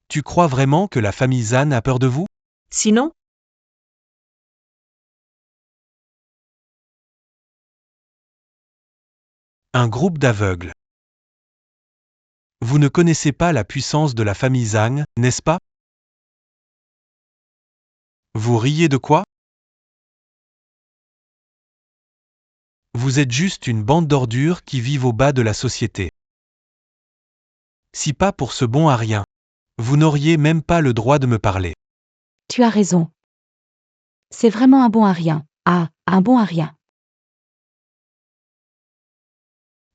Tu crois vraiment que la famille Zhan a peur de vous? Sinon, Un groupe d'aveugles. Vous ne connaissez pas la puissance de la famille Zhang, n'est-ce pas? Vous riez de quoi? Vous êtes juste une bande d'ordures qui vivent au bas de la société. Si pas pour ce bon à rien, vous n'auriez même pas le droit de me parler. Tu as raison. C'est vraiment un bon à rien. Ah, un bon à rien.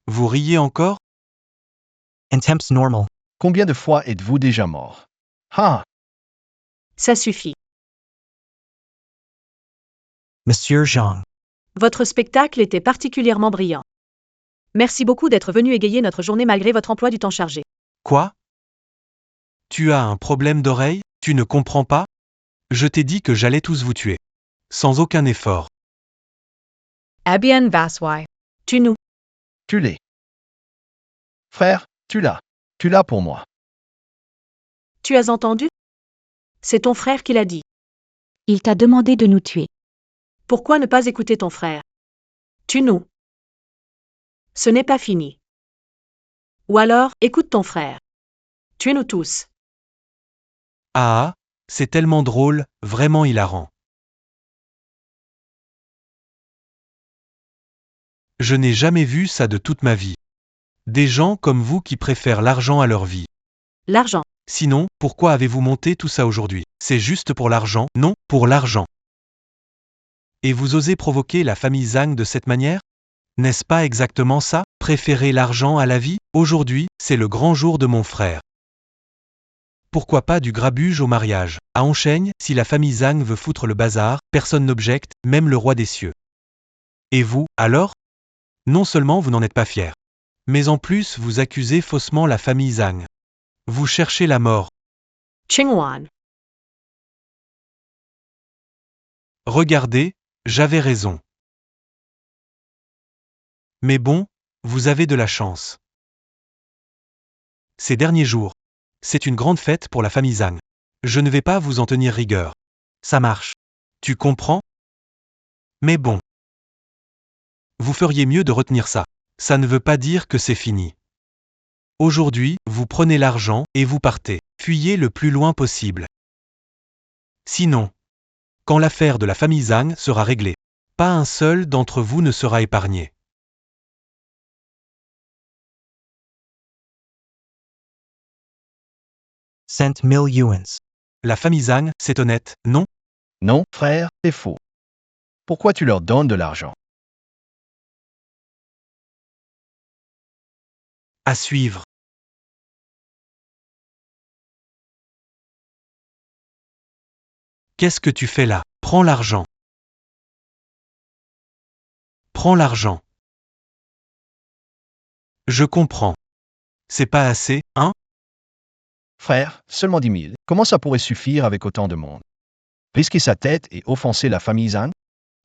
Vous riez encore? And temps normal. Combien de fois êtes-vous déjà mort? Ah, Ça suffit. Monsieur Zhang. Votre spectacle était particulièrement brillant. Merci beaucoup d'être venu égayer notre journée malgré votre emploi du temps chargé. Quoi? Tu as un problème d'oreille? Tu ne comprends pas? Je t'ai dit que j'allais tous vous tuer. Sans aucun effort. Abien Vaswai. Tu nous. tu l'es. Frère, tu l'as. Tu l'as pour moi. Tu as entendu? C'est ton frère qui l'a dit. Il t'a demandé de nous tuer. Pourquoi ne pas écouter ton frère? Tu nous. Ce n'est pas fini. Ou alors, écoute ton frère. Tuez-nous tous. Ah, c'est tellement drôle, vraiment hilarant. Je n'ai jamais vu ça de toute ma vie. Des gens comme vous qui préfèrent l'argent à leur vie. L'argent. Sinon, pourquoi avez-vous monté tout ça aujourd'hui? C'est juste pour l'argent? Non, pour l'argent. Et vous osez provoquer la famille Zhang de cette manière? N'est-ce pas exactement ça? Préférer l'argent à la vie? Aujourd'hui, c'est le grand jour de mon frère. Pourquoi pas du grabuge au mariage? À Onsheng, si la famille Zhang veut foutre le bazar, personne n'objecte, même le roi des cieux. Et vous, alors? Non seulement vous n'en êtes pas fier, mais en plus vous accusez faussement la famille Zhang. Vous cherchez la mort. Chingwan. Regardez, j'avais raison. Mais bon, vous avez de la chance. Ces derniers jours, c'est une grande fête pour la famille Zhang. Je ne vais pas vous en tenir rigueur. Ça marche. Tu comprends? Mais bon. Vous feriez mieux de retenir ça. Ça ne veut pas dire que c'est fini. Aujourd'hui, vous prenez l'argent et vous partez. Fuyez le plus loin possible. Sinon, quand l'affaire de la famille Zhang sera réglée, pas un seul d'entre vous ne sera épargné. Cent mille yuans. La famille Zhang, c'est honnête, non? Non, frère, c'est faux. Pourquoi tu leur donnes de l'argent? À suivre. Qu'est-ce que tu fais là? Prends l'argent. Prends l'argent. Je comprends. C'est pas assez, hein? Frère, seulement 10 000. Comment ça pourrait suffire avec autant de monde? Risquer sa tête et offenser la famille Zhang?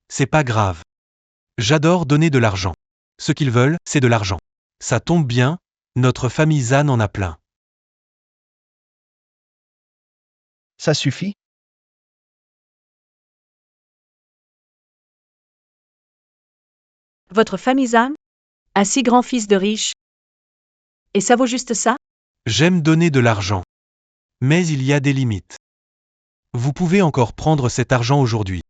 C'est pas grave. J'adore donner de l'argent. Ce qu'ils veulent, c'est de l'argent. Ça tombe bien, notre famille Zhang en a plein. Ça suffit? Votre famille Zhang? Un si grand fils de riche? Et ça vaut juste ça? J'aime donner de l'argent. Mais il y a des limites. Vous pouvez encore prendre cet argent aujourd'hui.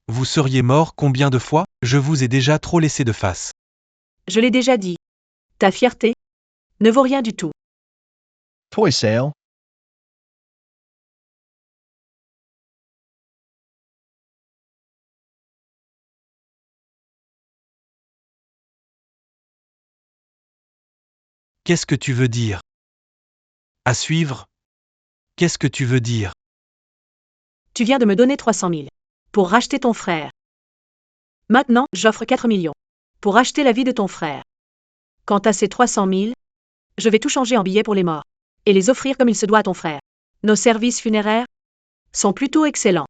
Vous seriez mort combien de fois? Je vous ai déjà trop laissé de face. Je l'ai déjà dit. Ta fierté ne vaut rien du tout. Toi et Sale, Qu'est-ce que tu veux dire? À suivre? Qu'est-ce que tu veux dire? Tu viens de me donner 300 000 pour racheter ton frère. Maintenant, j'offre 4 millions pour racheter la vie de ton frère. Quant à ces 300 000, je vais tout changer en billets pour les morts et les offrir comme il se doit à ton frère. Nos services funéraires sont plutôt excellents.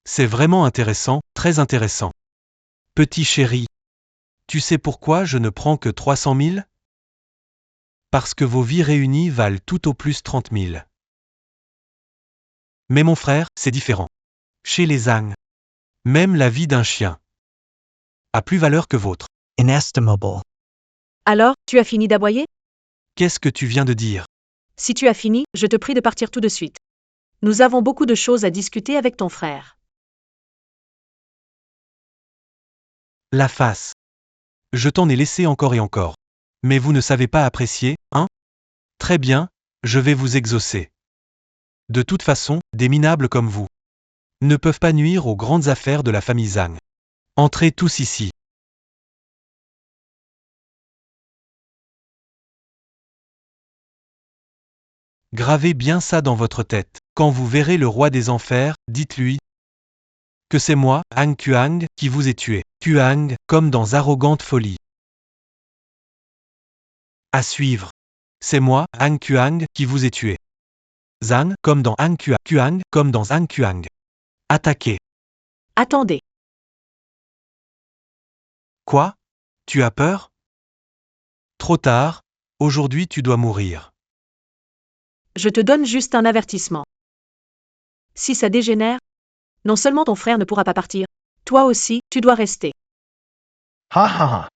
C'est vraiment intéressant, très intéressant. Petit chéri, tu sais pourquoi je ne prends que 300 000? Parce que vos vies réunies valent tout au plus 30 000. Mais mon frère, c'est différent. Chez les Zhang, même la vie d'un chien a plus valeur que vôtre. Inestimable. Alors, tu as fini d'aboyer? Qu'est-ce que tu viens de dire? Si tu as fini, je te prie de partir tout de suite. Nous avons beaucoup de choses à discuter avec ton frère. La face. Je t'en ai laissé encore et encore. Mais vous ne savez pas apprécier, hein? Très bien, je vais vous exaucer. De toute façon, des minables comme vous ne peuvent pas nuire aux grandes affaires de la famille Zhang. Entrez tous ici. Gravez bien ça dans votre tête. Quand vous verrez le roi des enfers, dites-lui que c'est moi, Han Kuang, qui vous ai tué. Kuang, comme dans Arrogante Folie. À suivre. C'est moi, Han Kuang, qui vous ai tué. Zhang, comme dans Han Kuang. Kuang, comme dans Han Kuang. Attaquez. Attendez. Quoi? Tu as peur? Trop tard, aujourd'hui tu dois mourir. Je te donne juste un avertissement. Si ça dégénère, non seulement ton frère ne pourra pas partir, toi aussi, tu dois rester. Ha ha ha.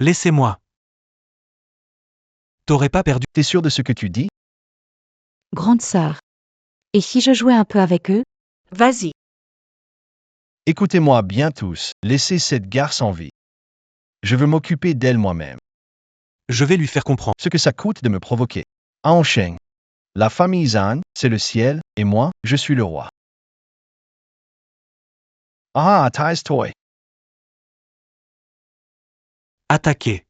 Laissez-moi. T'aurais pas perdu. T'es sûr de ce que tu dis? Grande sœur. Et si je jouais un peu avec eux? Vas-y. Écoutez-moi bien tous, laissez cette garce en vie. Je veux m'occuper d'elle moi-même. Je vais lui faire comprendre. Ce que ça coûte de me provoquer. En Sheng. La famille Zhan, c'est le ciel, et moi, je suis le roi. Ah, taise-toi. Attaquez.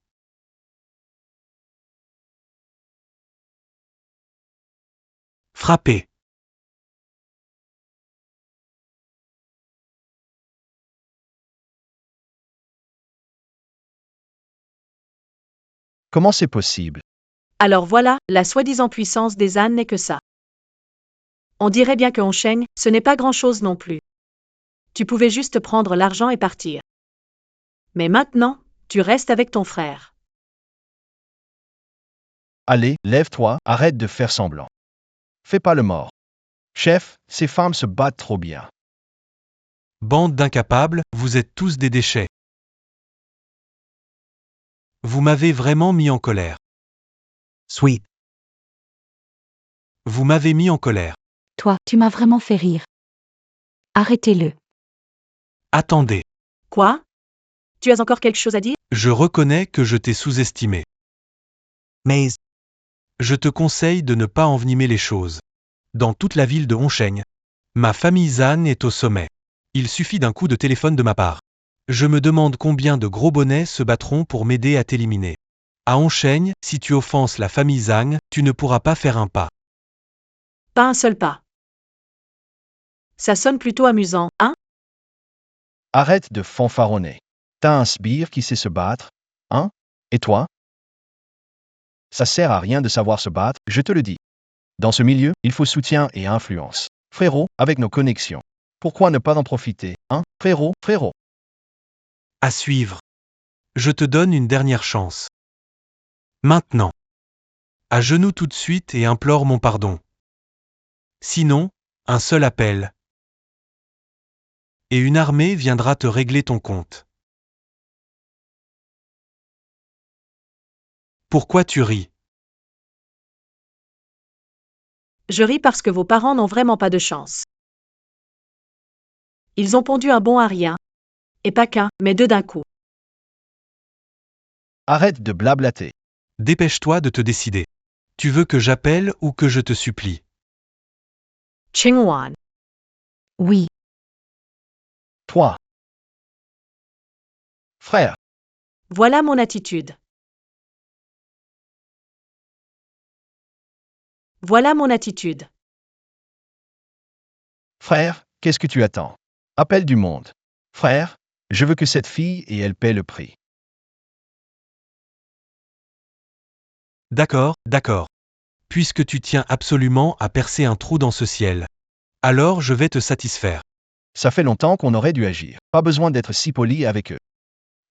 Frappez. Comment c'est possible? Alors voilà, la soi-disant puissance des ânes n'est que ça. On dirait bien que Hongsheng, ce n'est pas grand-chose non plus. Tu pouvais juste prendre l'argent et partir. Mais maintenant, tu restes avec ton frère. Allez, lève-toi, arrête de faire semblant. Fais pas le mort. Chef, ces femmes se battent trop bien. Bande d'incapables, vous êtes tous des déchets. Vous m'avez vraiment mis en colère. Sweet. Vous m'avez mis en colère. Toi, tu m'as vraiment fait rire. Arrêtez-le. Attendez. Quoi? Tu as encore quelque chose à dire? Je reconnais que je t'ai sous-estimé. Mais, Je te conseille de ne pas envenimer les choses. Dans toute la ville de Hongsheng, ma famille Zhan est au sommet. Il suffit d'un coup de téléphone de ma part. Je me demande combien de gros bonnets se battront pour m'aider à t'éliminer. À Hongsheng, si tu offenses la famille Zhang, tu ne pourras pas faire un pas. Pas un seul pas. Ça sonne plutôt amusant, hein? Arrête de fanfaronner. T'as un sbire qui sait se battre, hein? Et toi? Ça sert à rien de savoir se battre, je te le dis. Dans ce milieu, il faut soutien et influence. Frérot, avec nos connexions. Pourquoi ne pas en profiter, hein? Frérot, frérot. À suivre. Je te donne une dernière chance. Maintenant. À genoux tout de suite et implore mon pardon. Sinon, un seul appel. Et une armée viendra te régler ton compte. Pourquoi tu ris? Je ris parce que vos parents n'ont vraiment pas de chance. Ils ont pondu un bon à rien. Et pas qu'un, mais deux d'un coup. Arrête de blablater. Dépêche-toi de te décider. Tu veux que j'appelle ou que je te supplie? Chingwan. Oui, Toi. Frère, Voilà mon attitude. Voilà mon attitude. frère, qu'est-ce que tu attends? Appel du monde. Frère, je veux que cette fille et elle paie le prix. D'accord, d'accord. Puisque tu tiens absolument à percer un trou dans ce ciel. Alors je vais te satisfaire. Ça fait longtemps qu'on aurait dû agir. Pas besoin d'être si poli avec eux.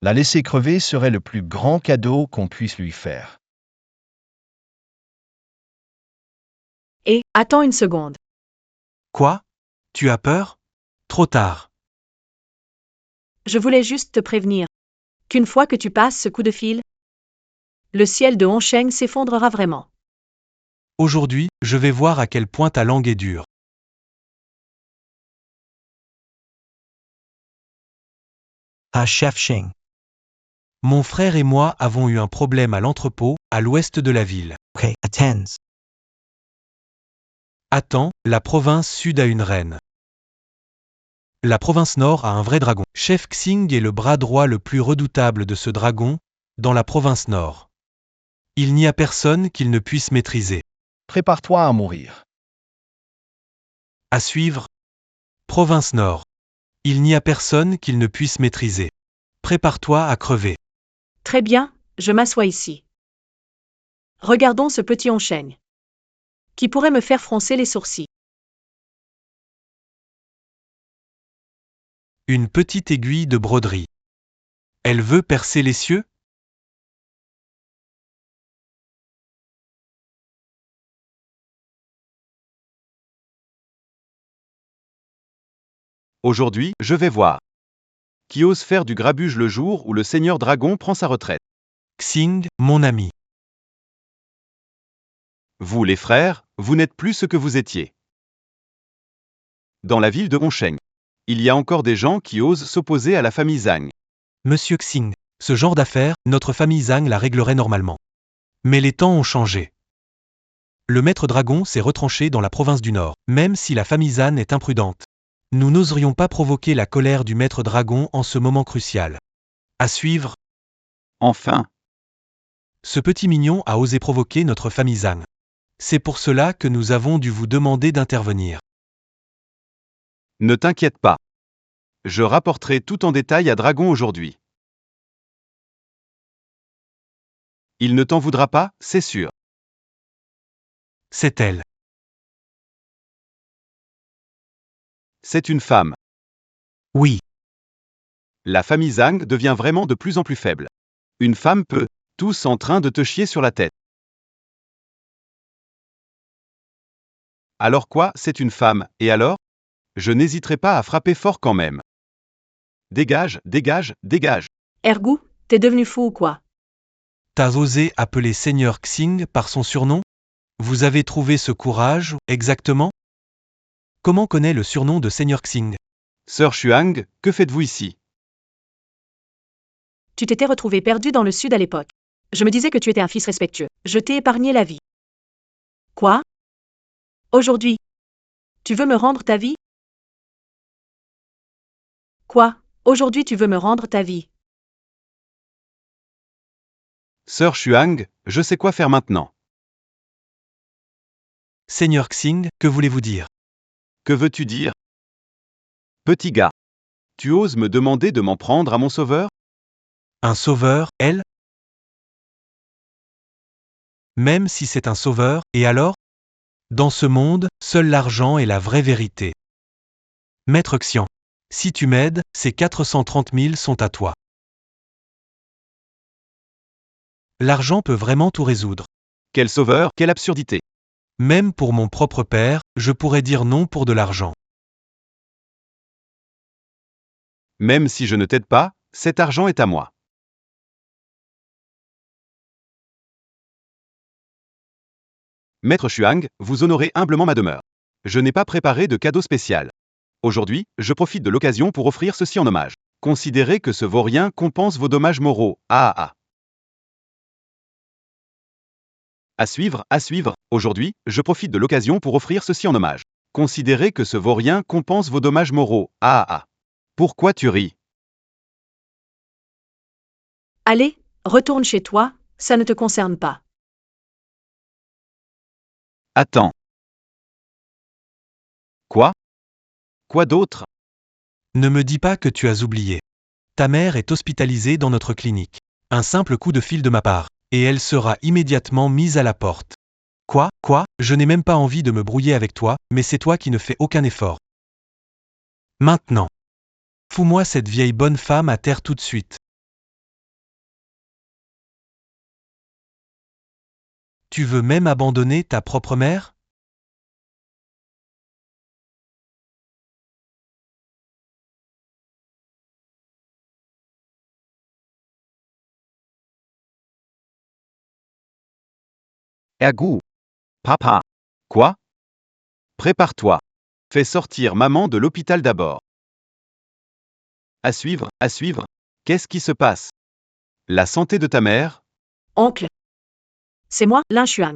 La laisser crever serait le plus grand cadeau qu'on puisse lui faire. Et, attends une seconde. Quoi? Tu as peur? Trop tard. Je voulais juste te prévenir qu'une fois que tu passes ce coup de fil, le ciel de Hongsheng s'effondrera vraiment. Aujourd'hui, je vais voir à quel point ta langue est dure. Chef Shing. Mon frère et moi avons eu un problème à l'entrepôt, à l'ouest de la ville. Okay, attends. Attends, la province sud a une reine. La province nord a un vrai dragon. Chef Xing est le bras droit le plus redoutable de ce dragon, dans la province nord. Il n'y a personne qu'il ne puisse maîtriser. Prépare-toi à mourir. À suivre. Province nord. Il n'y a personne qu'il ne puisse maîtriser. Prépare-toi à crever. Très bien, je m'assois ici. Regardons ce petit oncheng. Qui pourrait me faire froncer les sourcils? Une petite aiguille de broderie. Elle veut percer les cieux? Aujourd'hui, je vais voir. Qui ose faire du grabuge le jour où le seigneur dragon prend sa retraite? Xing, mon ami. Vous les frères, vous n'êtes plus ce que vous étiez. Dans la ville de Hongsheng, il y a encore des gens qui osent s'opposer à la famille Zhang. Monsieur Xing, ce genre d'affaires, notre famille Zhang la réglerait normalement. Mais les temps ont changé. Le maître dragon s'est retranché dans la province du Nord, même si la famille Zhang est imprudente. Nous n'oserions pas provoquer la colère du maître dragon en ce moment crucial. À suivre. Enfin, Ce petit mignon a osé provoquer notre famille Zhang. C'est pour cela que nous avons dû vous demander d'intervenir. ne t'inquiète pas. Je rapporterai tout en détail à Dragon aujourd'hui. Il ne t'en voudra pas, c'est sûr. C'est elle. C'est une femme. Oui. La famille Zhang devient vraiment de plus en plus faible. Une femme peut, tous en train de te chier sur la tête. Alors quoi, c'est une femme, et alors? Je n'hésiterai pas à frapper fort quand même. Dégage, dégage, dégage. Ergu, t'es devenu fou ou quoi? T'as osé appeler Seigneur Xing par son surnom? Vous avez trouvé ce courage, exactement? Comment connaît le surnom de Seigneur Xing? Sœur Xuang, que faites-vous ici? Tu t'étais retrouvé perdu dans le sud à l'époque. Je me disais que tu étais un fils respectueux. Je t'ai épargné la vie. Quoi? Aujourd'hui? Tu veux me rendre ta vie? Quoi? Aujourd'hui tu veux me rendre ta vie? Sœur Xuang, je sais quoi faire maintenant. Seigneur Xing, que voulez-vous dire? Que veux-tu dire? Petit gars. Tu oses me demander de m'en prendre à mon sauveur? Un sauveur, elle? Même si c'est un sauveur, et alors? Dans ce monde, seul l'argent est la vraie vérité. Maître Xian, si tu m'aides, ces 430 000 sont à toi. L'argent peut vraiment tout résoudre. Quel sauveur, quelle absurdité. Même pour mon propre père, je pourrais dire non pour de l'argent. Même si je ne t'aide pas, cet argent est à moi. Maître Xuang, vous honorez humblement ma demeure. Je n'ai pas préparé de cadeau spécial. Aujourd'hui, je profite de l'occasion pour offrir ceci en hommage. Considérez que ce vaurien compense vos dommages moraux. À suivre, aujourd'hui, je profite de l'occasion pour offrir ceci en hommage. Considérez que ce vaurien compense vos dommages moraux. Pourquoi tu ris? Allez, retourne chez toi, ça ne te concerne pas. Attends. Quoi? Quoi d'autre? Ne me dis pas que tu as oublié. Ta mère est hospitalisée dans notre clinique. Un simple coup de fil de ma part, et elle sera immédiatement mise à la porte. Quoi? Je n'ai même pas envie de me brouiller avec toi, mais c'est toi qui ne fais aucun effort. Maintenant. Fous-moi cette vieille bonne femme à terre tout de suite. Tu veux même abandonner ta propre mère? Ergu. Papa. Quoi? Prépare-toi. Fais sortir maman de l'hôpital d'abord. À suivre. Qu'est-ce qui se passe? La santé de ta mère? Oncle. C'est moi, Lin Xuan.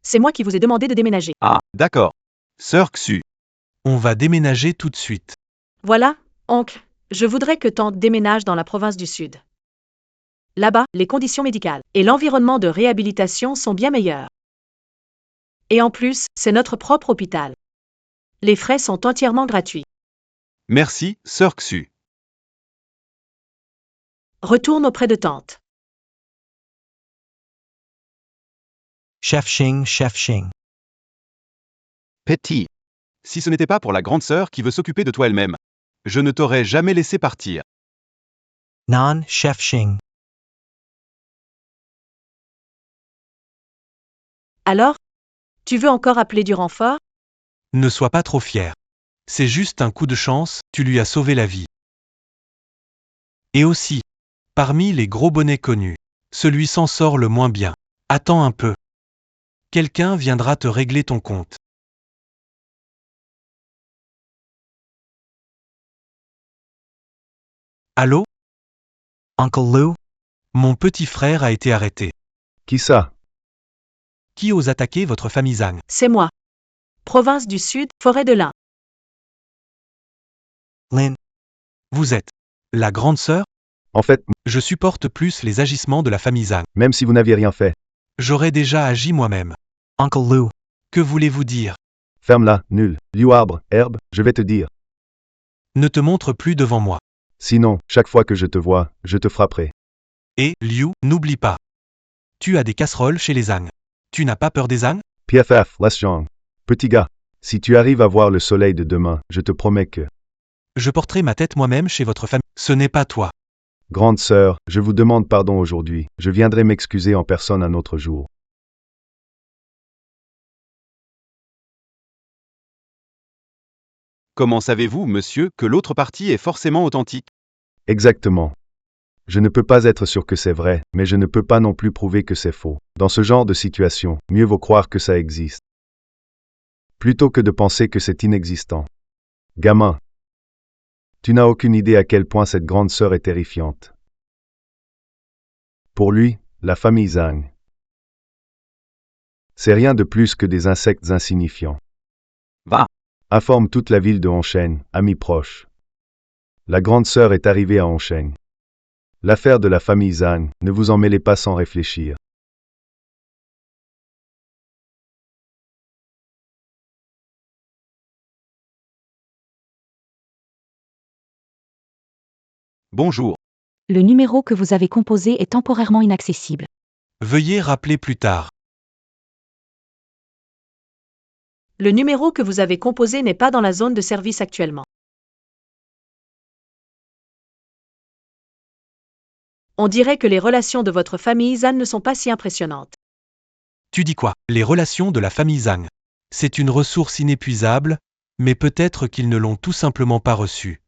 C'est moi qui vous ai demandé de déménager. Ah, d'accord. Sœur Xu. On va déménager tout de suite. Voilà, oncle, je voudrais que tante déménage dans la province du Sud. Là-bas, les conditions médicales et l'environnement de réhabilitation sont bien meilleurs. Et en plus, c'est notre propre hôpital. Les frais sont entièrement gratuits. Merci, sœur Xu. Retourne auprès de tante. Chef Xing. Petit. Si ce n'était pas pour la grande sœur qui veut s'occuper de toi elle-même, je ne t'aurais jamais laissé partir. Nan, Chef Xing. Alors? Tu veux encore appeler du renfort? Ne sois pas trop fier. C'est juste un coup de chance, tu lui as sauvé la vie. Et aussi, parmi les gros bonnets connus, celui s'en sort le moins bien. Attends un peu. Quelqu'un viendra te régler ton compte. Allô? Uncle Lou? Mon petit frère a été arrêté. Qui ça? Qui ose attaquer votre famille Zhang? C'est moi. Province du Sud, forêt de lin. Lin. Vous êtes la grande sœur? En fait, Je supporte plus les agissements de la famille Zhang. même si vous n'aviez rien fait, J'aurais déjà agi moi-même. Uncle Lou. Que voulez-vous dire? ferme-la, nul. Liu arbre, herbe, je vais te dire. Ne te montre plus devant moi. Sinon, chaque fois que je te vois, je te frapperai. Et, Liu, n'oublie pas. Tu as des casseroles chez les Zhang. Tu n'as pas peur des Zhang? PFF, laisse Zhang. Petit gars, si tu arrives à voir le soleil de demain, je te promets que... Je porterai ma tête moi-même chez votre famille. Ce n'est pas toi. Grande sœur, je vous demande pardon aujourd'hui. Je viendrai m'excuser en personne un autre jour. Comment savez-vous, monsieur, que l'autre partie est forcément authentique? Exactement. Je ne peux pas être sûr que c'est vrai, mais je ne peux pas non plus prouver que c'est faux. Dans ce genre de situation, mieux vaut croire que ça existe, plutôt que de penser que c'est inexistant. Gamin, tu n'as aucune idée à quel point cette grande sœur est terrifiante. Pour lui, la famille Zhang, c'est rien de plus que des insectes insignifiants. Va. Informe toute la ville de Hongsheng, amis proches. La grande sœur est arrivée à Hongsheng. L'affaire de la famille Zhang, ne vous en mêlez pas sans réfléchir. Bonjour. Le numéro que vous avez composé est temporairement inaccessible. Veuillez rappeler plus tard. Le numéro que vous avez composé n'est pas dans la zone de service actuellement. On dirait que les relations de votre famille Zhan ne sont pas si impressionnantes. Tu dis quoi? Les relations de la famille Zhang. C'est une ressource inépuisable, mais peut-être qu'ils ne l'ont tout simplement pas reçue.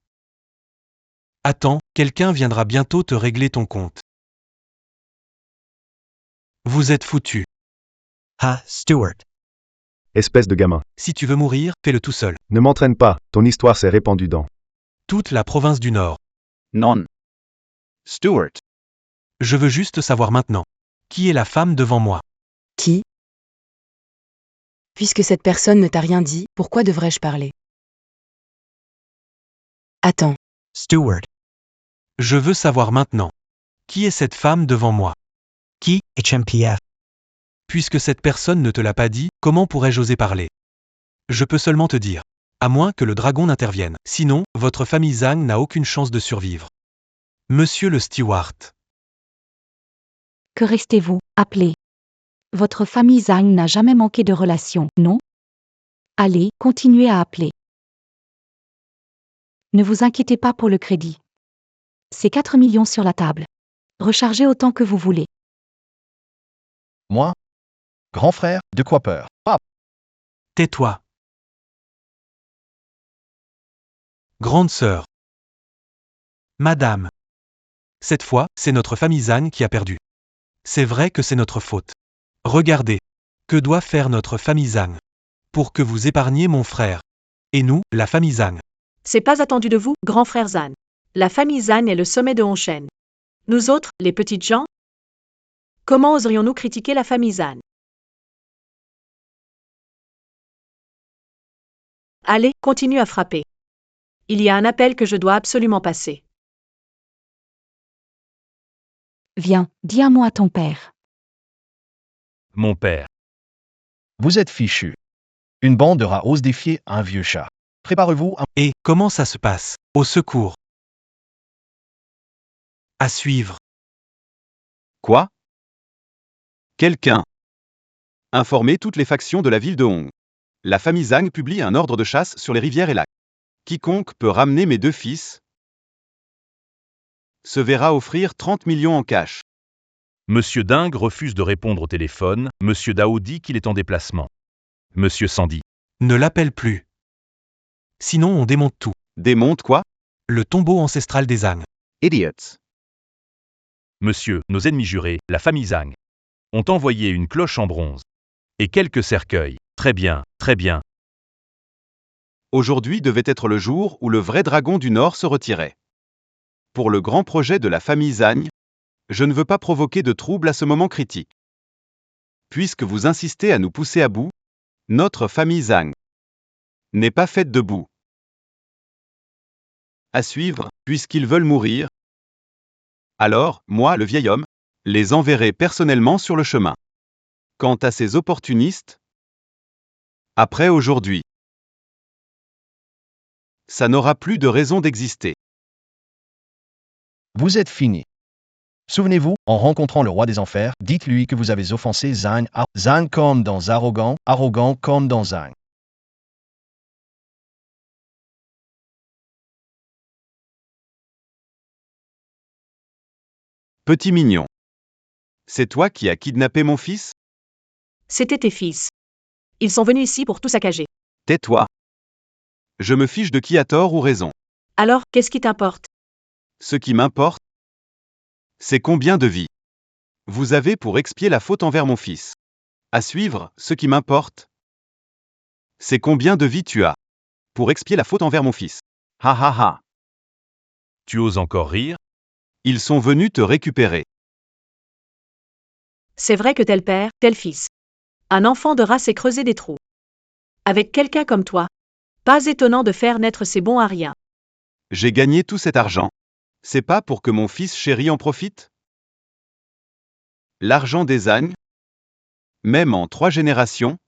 Attends, quelqu'un viendra bientôt te régler ton compte. Vous êtes foutu. Ha, Stuart. Espèce de gamin. Si tu veux mourir, fais-le tout seul. Ne m'entraîne pas, ton histoire s'est répandue dans Toute la province du Nord. Non. Stuart. Je veux juste savoir maintenant. Qui est la femme devant moi? Qui? Puisque cette personne ne t'a rien dit, pourquoi devrais-je parler? Attends, Stuart. Je veux savoir maintenant. Qui est cette femme devant moi? Qui, HMPF? Puisque cette personne ne te l'a pas dit, comment pourrais-je oser parler? Je peux seulement te dire. À moins que le dragon n'intervienne. Sinon, votre famille Zhang n'a aucune chance de survivre. Monsieur le Steward. Que restez-vous? Appelez. Votre famille Zhang n'a jamais manqué de relations, non? Allez, continuez à appeler. Ne vous inquiétez pas pour le crédit. C'est 4 millions sur la table. Rechargez autant que vous voulez. moi. Grand frère, de quoi peur? Tais-toi. Grande sœur. Madame. Cette fois, c'est notre famille Zhang qui a perdu. C'est vrai que c'est notre faute. Regardez. Que doit faire notre famille Zhang? Pour que vous épargniez mon frère. Et nous, la famille Zhang. C'est pas attendu de vous, grand frère Zhan. La famille Zhan est le sommet de Hongsheng. Nous autres, les petites gens? Comment oserions-nous critiquer la famille Zhang? Allez, continue à frapper. Il y a un appel que je dois absolument passer. Viens, dis un mot à ton père. Mon père. Vous êtes fichu. Une bande de rats ose défier un vieux chat. Préparez-vous à... Et comment ça se passe? Au secours. À suivre. Quoi? Quelqu'un. Informer toutes les factions de la ville de Hong. La famille Zhang publie un ordre de chasse sur les rivières et lacs. Quiconque peut ramener mes 2 fils se verra offrir 30 millions en cash. Monsieur Dingue refuse de répondre au téléphone. Monsieur Dao dit qu'il est en déplacement. Monsieur Sandy. Ne l'appelle plus. Sinon on démonte tout. Démonte quoi? Le tombeau ancestral des Zhang. Idiots. Monsieur, nos ennemis jurés, la famille Zhang, ont envoyé une cloche en bronze. Et quelques cercueils. Très bien, très bien. Aujourd'hui devait être le jour où le vrai dragon du Nord se retirait. Pour le grand projet de la famille Zhang, je ne veux pas provoquer de troubles à ce moment critique. Puisque vous insistez à nous pousser à bout, notre famille Zhang n'est pas faite de boue. À suivre, puisqu'ils veulent mourir, alors, moi, le vieil homme, les enverrai personnellement sur le chemin. Quant à ces opportunistes, après aujourd'hui, ça n'aura plus de raison d'exister. Vous êtes fini. Souvenez-vous, en rencontrant le roi des enfers, dites-lui que vous avez offensé Zhang, Zhang comme dans arrogant, arrogant comme dans Zhang. Petit mignon. C'est toi qui as kidnappé mon fils? C'était tes fils. Ils sont venus ici pour tout saccager. Tais-toi. Je me fiche de qui a tort ou raison. Alors, qu'est-ce qui t'importe? Ce qui m'importe, c'est combien de vies vous avez pour expier la faute envers mon fils. À suivre, ce qui m'importe, c'est combien de vies tu as pour expier la faute envers mon fils. Ha ha ha. Tu oses encore rire? Ils sont venus te récupérer. C'est vrai que tel père, tel fils. Un enfant de rat s'est creusé des trous. Avec quelqu'un comme toi, pas étonnant de faire naître ces bons à rien. J'ai gagné tout cet argent. C'est pas pour que mon fils chéri en profite? L'argent des ânes, même en 3 générations,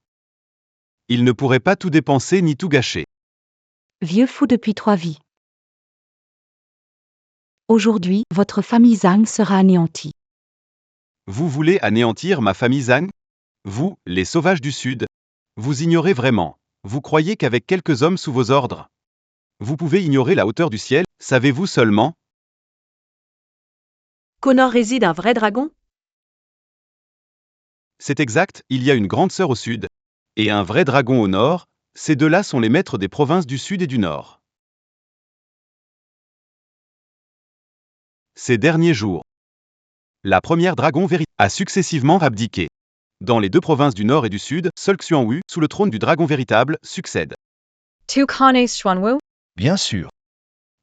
il ne pourrait pas tout dépenser ni tout gâcher. Vieux fou depuis 3 vies. Aujourd'hui, votre famille Zhang sera anéantie. Vous voulez anéantir ma famille Zhang? Vous, les sauvages du Sud, vous ignorez vraiment. Vous croyez qu'avec quelques hommes sous vos ordres, vous pouvez ignorer la hauteur du ciel? Savez-vous seulement Qu'au nord réside un vrai dragon? C'est exact, il y a une grande sœur au sud, et un vrai dragon au nord. Ces deux-là sont les maîtres des provinces du sud et du nord. Ces derniers jours, la première dragon véritable a successivement abdiqué. Dans les 2 provinces du nord et du sud, seul Xuanwu, sous le trône du dragon véritable, succède. Bien sûr.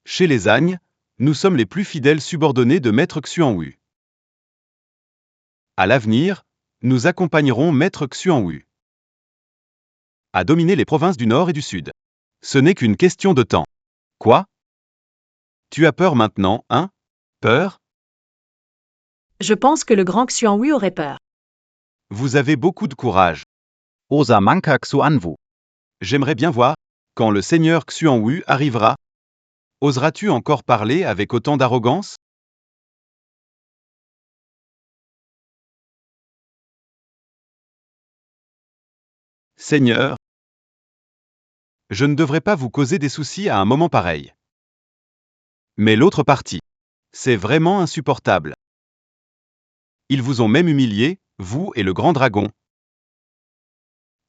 Chez les Agnes, nous sommes les plus fidèles subordonnés de Maître Xuanwu. À l'avenir, nous accompagnerons Maître Xuanwu à dominer les provinces du nord et du sud. Ce n'est qu'une question de temps. Quoi? Tu as peur maintenant, hein? Peur? Je pense que le grand Xuanwu aurait peur. Vous avez beaucoup de courage. Osa manka Xuanwu. J'aimerais bien voir, quand le seigneur Xuanwu arrivera, oseras-tu encore parler avec autant d'arrogance? Seigneur, je ne devrais pas vous causer des soucis à un moment pareil. Mais l'autre partie, c'est vraiment insupportable. Ils vous ont même humilié, vous et le grand dragon.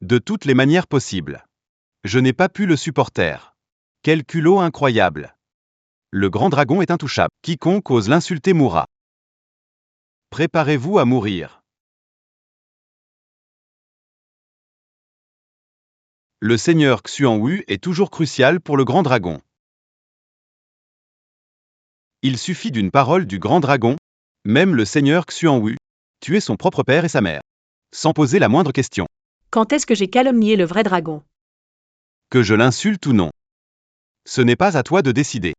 De toutes les manières possibles. Je n'ai pas pu le supporter. Quel culot incroyable. Le grand dragon est intouchable. Quiconque ose l'insulter mourra. Préparez-vous à mourir. Le seigneur Xuanwu est toujours crucial pour le grand dragon. Il suffit d'une parole du grand dragon, Même le seigneur Xuanwu, tuer son propre père et sa mère. Sans poser la moindre question. Quand est-ce que j'ai calomnié le vrai dragon? Que je l'insulte ou non. Ce n'est pas à toi de décider.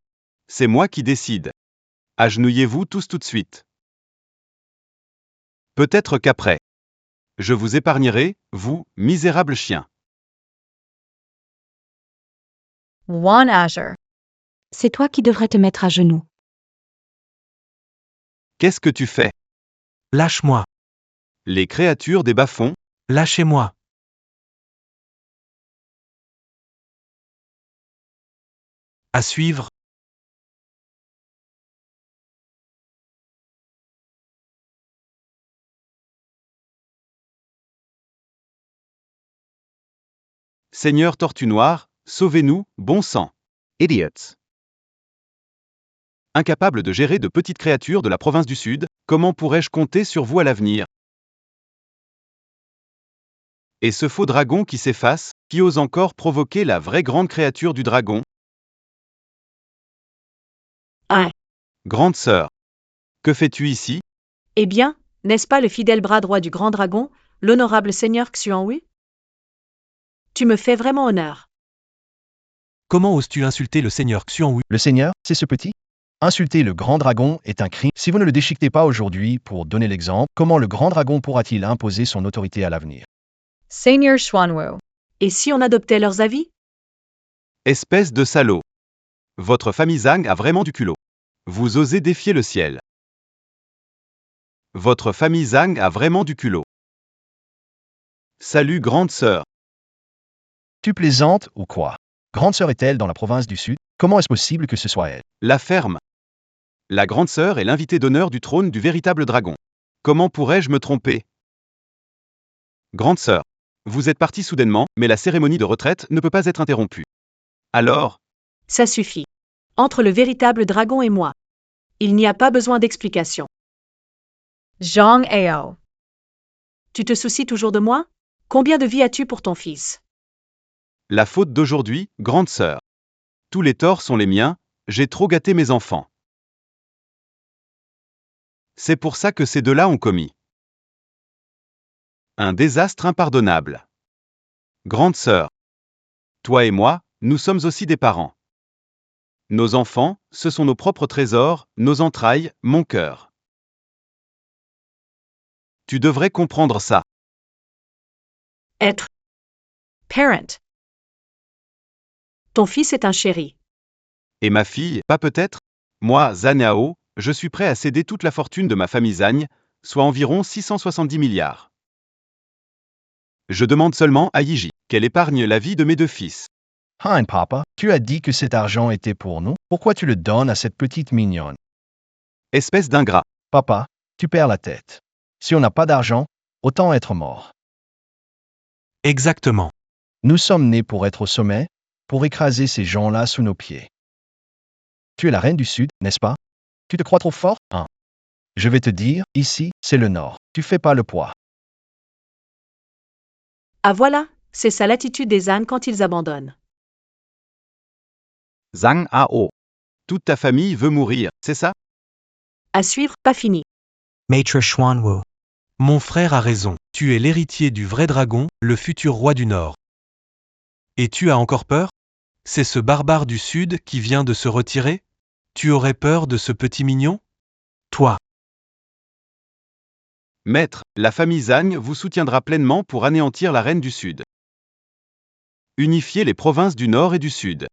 C'est moi qui décide. Agenouillez-vous tous tout de suite. Peut-être qu'après. Je vous épargnerai, vous, misérables chiens. One Azure. C'est toi qui devrais te mettre à genoux. Qu'est-ce que tu fais? Lâche-moi. Les créatures des bas-fonds, Lâchez-moi. À suivre. Seigneur Tortue Noire, sauvez-nous, bon sang. Idiots. Incapable de gérer de petites créatures de la province du Sud, comment pourrais-je compter sur vous à l'avenir? Et ce faux dragon qui s'efface, qui ose encore provoquer la vraie grande créature du dragon? Ah. Grande sœur. Que fais-tu ici? Eh bien, n'est-ce pas le fidèle bras droit du grand dragon, l'honorable seigneur Xuanwu? Tu me fais vraiment honneur. Comment oses-tu insulter le seigneur Xuanwu? Le Seigneur, c'est ce petit? Insulter le grand dragon est un crime. Si vous ne le déchiquetez pas aujourd'hui pour donner l'exemple, comment le grand dragon pourra-t-il imposer son autorité à l'avenir? Seigneur Xuanwu. Et si on adoptait leurs avis? Espèce de salaud. Votre famille Zhang a vraiment du culot. Vous osez défier le ciel. Votre famille Zhang a vraiment du culot. Salut grande sœur. Tu plaisantes ou quoi? Grande sœur est-elle dans la province du Sud? Comment est-ce possible que ce soit elle? La ferme. La grande sœur est l'invitée d'honneur du trône du véritable dragon. Comment pourrais-je me tromper? Grande sœur. Vous êtes partie soudainement, mais la cérémonie de retraite ne peut pas être interrompue. Alors, Ça suffit. Entre le véritable dragon et moi. Il n'y a pas besoin d'explication. Zhang Ao. Tu te soucies toujours de moi? Combien de vies as-tu pour ton fils? la faute d'aujourd'hui, grande sœur. Tous les torts sont les miens, j'ai trop gâté mes enfants. C'est pour ça que ces deux-là ont commis un désastre impardonnable. Grande sœur. Toi et moi, nous sommes aussi des parents. Nos enfants, ce sont nos propres trésors, nos entrailles, mon cœur. Tu devrais comprendre ça. Être parent. Ton fils est un chéri. Et ma fille, pas peut-être? Moi, Zhang, je suis prêt à céder toute la fortune de ma famille Zhang, soit environ 670 milliards. Je demande seulement à Yiji qu'elle épargne la vie de mes deux fils. Hein, papa, tu as dit que cet argent était pour nous. Pourquoi tu le donnes à cette petite mignonne? Espèce d'ingrat. Papa, tu perds la tête. Si on n'a pas d'argent, autant être mort. Exactement. Nous sommes nés pour être au sommet, pour écraser ces gens-là sous nos pieds. Tu es la reine du Sud, n'est-ce pas? Tu te crois trop fort, hein? Je vais te dire, ici, c'est le Nord. Tu fais pas le poids. Ah voilà, c'est ça l'attitude des ânes quand ils abandonnent. Zhang Ao. Toute ta famille veut mourir, c'est ça? À suivre, pas fini. Maître Xuanwu. Mon frère a raison. Tu es l'héritier du vrai dragon, le futur roi du Nord. Et tu as encore peur? C'est ce barbare du Sud qui vient de se retirer? Tu aurais peur de ce petit mignon? Toi. Maître, la famille Zhang vous soutiendra pleinement pour anéantir la reine du Sud. Unifier les provinces du Nord et du Sud.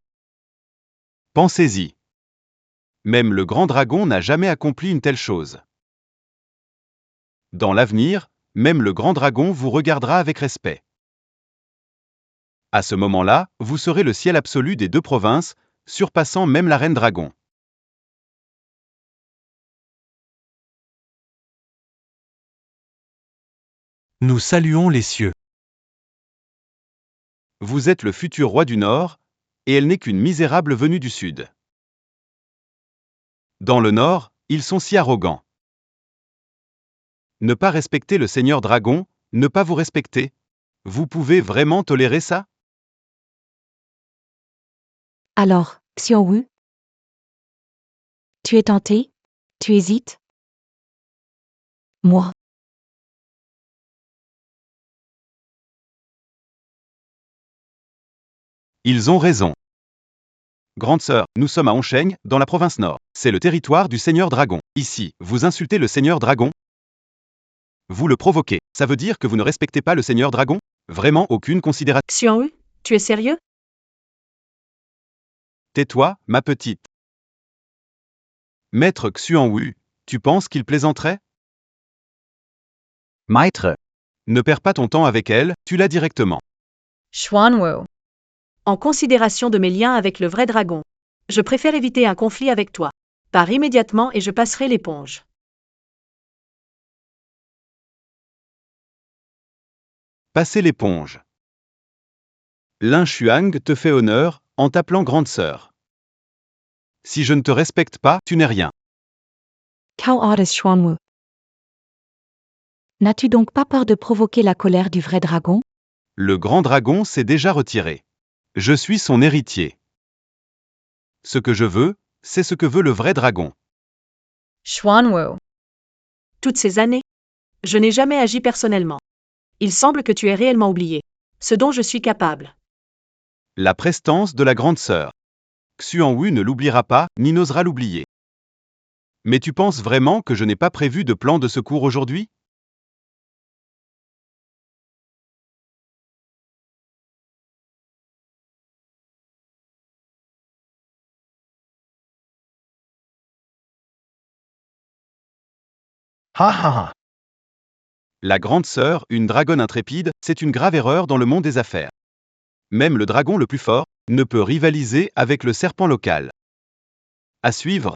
Pensez-y. Même le grand dragon n'a jamais accompli une telle chose. Dans l'avenir, même le grand dragon vous regardera avec respect. À ce moment-là, vous serez le ciel absolu des deux provinces, surpassant même la reine dragon. Nous saluons les cieux. Vous êtes le futur roi du Nord, et elle n'est qu'une misérable venue du Sud. Dans le Nord, ils sont si arrogants. Ne pas respecter le Seigneur Dragon, ne pas vous respecter. Vous pouvez vraiment tolérer ça? Alors, Xiaowu? Tu es tenté? Tu hésites? Moi. Ils ont raison. Grande sœur, nous sommes à Onsheng, dans la province Nord. C'est le territoire du Seigneur Dragon. Ici, vous insultez le Seigneur Dragon? Vous le provoquez. Ça veut dire que vous ne respectez pas le Seigneur Dragon? Vraiment aucune considération. Xianwu, tu es sérieux? Tais-toi, ma petite. Maître Xuanwu, tu penses qu'il plaisanterait? Maître, Ne perds pas ton temps avec elle, tue-la directement. Xuanwu. En considération de mes liens avec le vrai dragon, je préfère éviter un conflit avec toi. Pars immédiatement et je passerai l'éponge. Passez l'éponge. Lin Xuang te fait honneur en t'appelant grande sœur. Si je ne te respecte pas, tu n'es rien. Cao Artis Xuanwu. N'as-tu donc pas peur de provoquer la colère du vrai dragon? Le grand dragon s'est déjà retiré. Je suis son héritier. Ce que je veux, c'est ce que veut le vrai dragon. Xuanwu. Toutes ces années, je n'ai jamais agi personnellement. Il semble que tu aies réellement oublié ce dont je suis capable. La prestance de la grande sœur. Xuanwu ne l'oubliera pas, ni n'osera l'oublier. Mais tu penses vraiment que je n'ai pas prévu de plan de secours aujourd'hui? Ha ha ha. La grande sœur, une dragonne intrépide, c'est une grave erreur dans le monde des affaires. Même le dragon le plus fort ne peut rivaliser avec le serpent local. À suivre.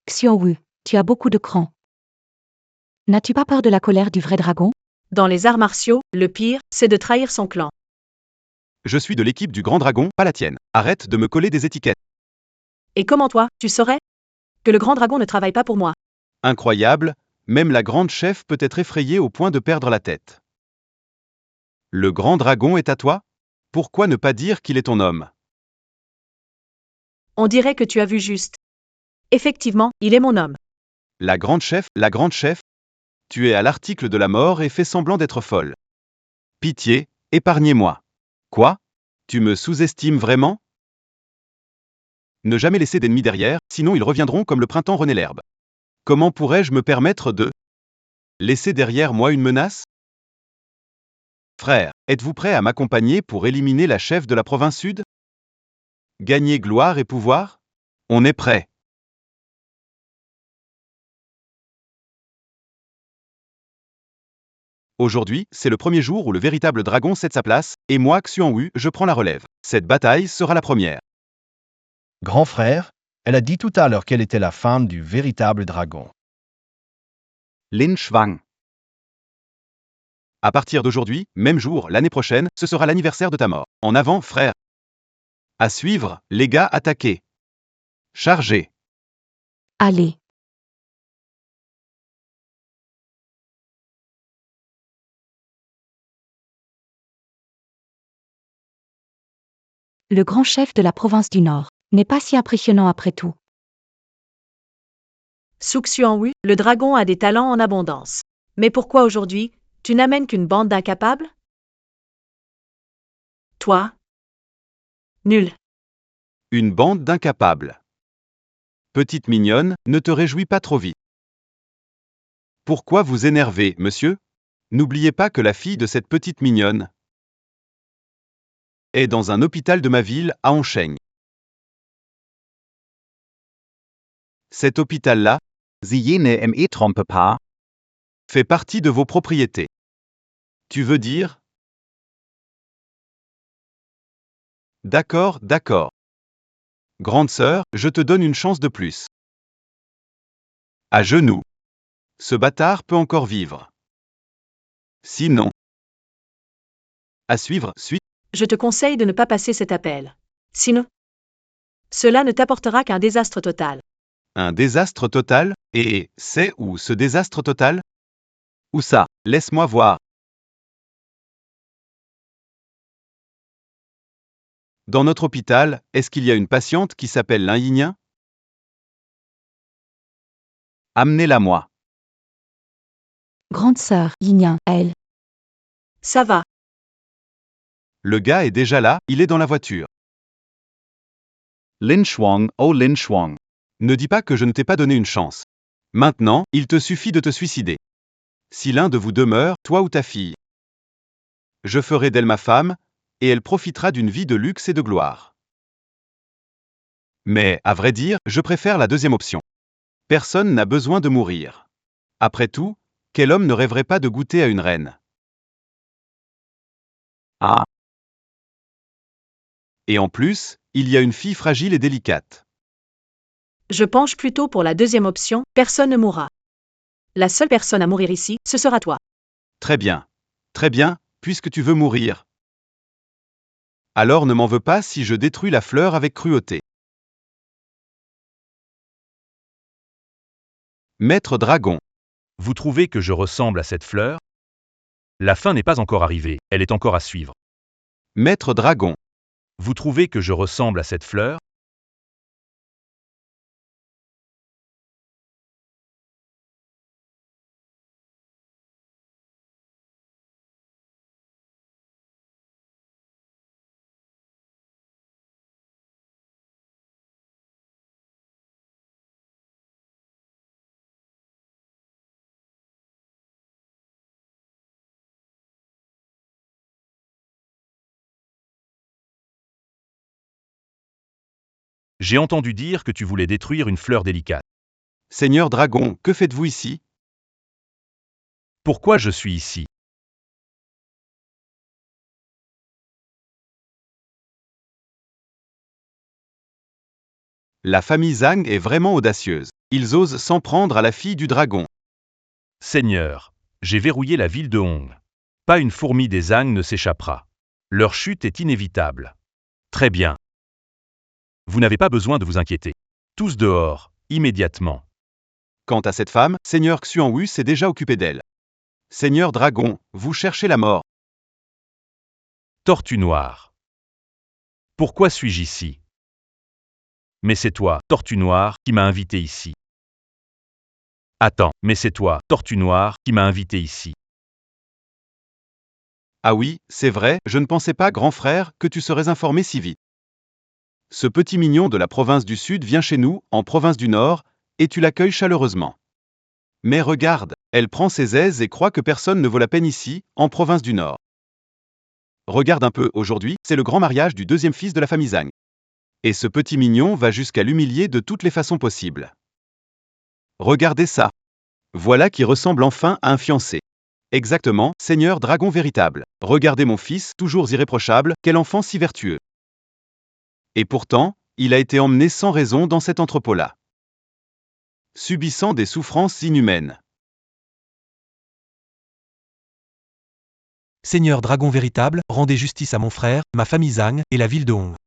Xiaowu, tu as beaucoup de cran. N'as-tu pas peur de la colère du vrai dragon? Dans les arts martiaux, le pire, c'est de trahir son clan. Je suis de l'équipe du grand dragon, pas la tienne. Arrête de me coller des étiquettes. Et comment toi, tu saurais que le grand dragon ne travaille pas pour moi? Incroyable, même la grande chef peut être effrayée au point de perdre la tête. Le grand dragon est à toi? Pourquoi ne pas dire qu'il est ton homme? On dirait que tu as vu juste. Effectivement, il est mon homme. La grande chef, tu es à l'article de la mort et fais semblant d'être folle. Pitié, épargnez-moi. Quoi? Tu me sous-estimes vraiment? Ne jamais laisser d'ennemis derrière, sinon ils reviendront comme le printemps renaît l'herbe. Comment pourrais-je me permettre de laisser derrière moi une menace? Frère, êtes-vous prêt à m'accompagner pour éliminer la chef de la province sud? Gagner gloire et pouvoir? On est prêt. Aujourd'hui, c'est le premier jour où le véritable dragon cède sa place, et moi, Xuanwu, je prends la relève. Cette bataille sera la première. Grand frère, elle a dit tout à l'heure qu'elle était la femme du véritable dragon. Lin Xuang. À partir d'aujourd'hui, même jour, l'année prochaine, ce sera l'anniversaire de ta mort. En avant, frère. À suivre, les gars attaqués. Chargez. Allez. Le grand chef de la province du Nord n'est pas si impressionnant après tout. Su Xuanwu, le dragon a des talents en abondance. Mais pourquoi aujourd'hui, tu n'amènes qu'une bande d'incapables? Toi? Nul. Une bande d'incapables. Petite mignonne, ne te réjouis pas trop vite. Pourquoi vous énerver, monsieur? N'oubliez pas que la fille de cette petite mignonne est dans un hôpital de ma ville, à Onsheng. Cet hôpital-là Sie jene im E-Trompe-Paar. fait partie de vos propriétés. Tu veux dire? D'accord, d'accord. Grande sœur, je te donne une chance de plus. À genoux. Ce bâtard peut encore vivre. Sinon. À suivre, suite. Je te conseille de ne pas passer cet appel. Sinon, cela ne t'apportera qu'un désastre total. Un désastre total? Et c'est où ce désastre total? Où ça? Laisse-moi voir. Dans notre hôpital, est-ce qu'il y a une patiente qui s'appelle Lin Yinyan? Amenez-la moi. Grande sœur, Yin, elle. Ça va. Le gars est déjà là, il est dans la voiture. Lin Shuang, oh Lin Shuang. Ne dis pas que je ne t'ai pas donné une chance. Maintenant, il te suffit de te suicider. Si l'un de vous demeure, toi ou ta fille, je ferai d'elle ma femme, et elle profitera d'une vie de luxe et de gloire. Mais, à vrai dire, je préfère la deuxième option. Personne n'a besoin de mourir. Après tout, quel homme ne rêverait pas de goûter à une reine? Ah, Et en plus, il y a une fille fragile et délicate. Je penche plutôt pour la deuxième option, personne ne mourra. La seule personne à mourir ici, ce sera toi. Très bien. Très bien, puisque tu veux mourir. Alors ne m'en veux pas si je détruis la fleur avec cruauté. Maître Dragon. Vous trouvez que je ressemble à cette fleur? La fin n'est pas encore arrivée, elle est encore à suivre. Maître Dragon. Vous trouvez que je ressemble à cette fleur? J'ai entendu dire que tu voulais détruire une fleur délicate. Seigneur Dragon, que faites-vous ici? Pourquoi je suis ici? La famille Zhang est vraiment audacieuse. Ils osent s'en prendre à la fille du dragon. Seigneur, j'ai verrouillé la ville de Hong. Pas une fourmi des Zhang ne s'échappera. Leur chute est inévitable. Très bien. Vous n'avez pas besoin de vous inquiéter. Tous dehors, immédiatement. Quant à cette femme, Seigneur Xuanwu s'est déjà occupé d'elle. Seigneur Dragon, vous cherchez la mort. Tortue noire. Pourquoi suis-je ici? Mais c'est toi, Tortue noire, qui m'a invité ici. Attends, mais c'est toi, Tortue noire, qui m'a invité ici. Ah oui, c'est vrai, je ne pensais pas, grand frère, que tu serais informé si vite. Ce petit mignon de la province du Sud vient chez nous, en province du Nord, et tu l'accueilles chaleureusement. Mais regarde, elle prend ses aises et croit que personne ne vaut la peine ici, en province du Nord. Regarde un peu, aujourd'hui, c'est le grand mariage du deuxième fils de la famille Zhang. Et ce petit mignon va jusqu'à l'humilier de toutes les façons possibles. Regardez ça. Voilà qui ressemble enfin à un fiancé. Exactement, Seigneur Dragon véritable. Regardez mon fils, toujours irréprochable, quel enfant si vertueux. Et pourtant, il a été emmené sans raison dans cet entrepôt-là, subissant des souffrances inhumaines. Seigneur Dragon véritable, rendez justice à mon frère, ma famille Zhang et la ville de Hong.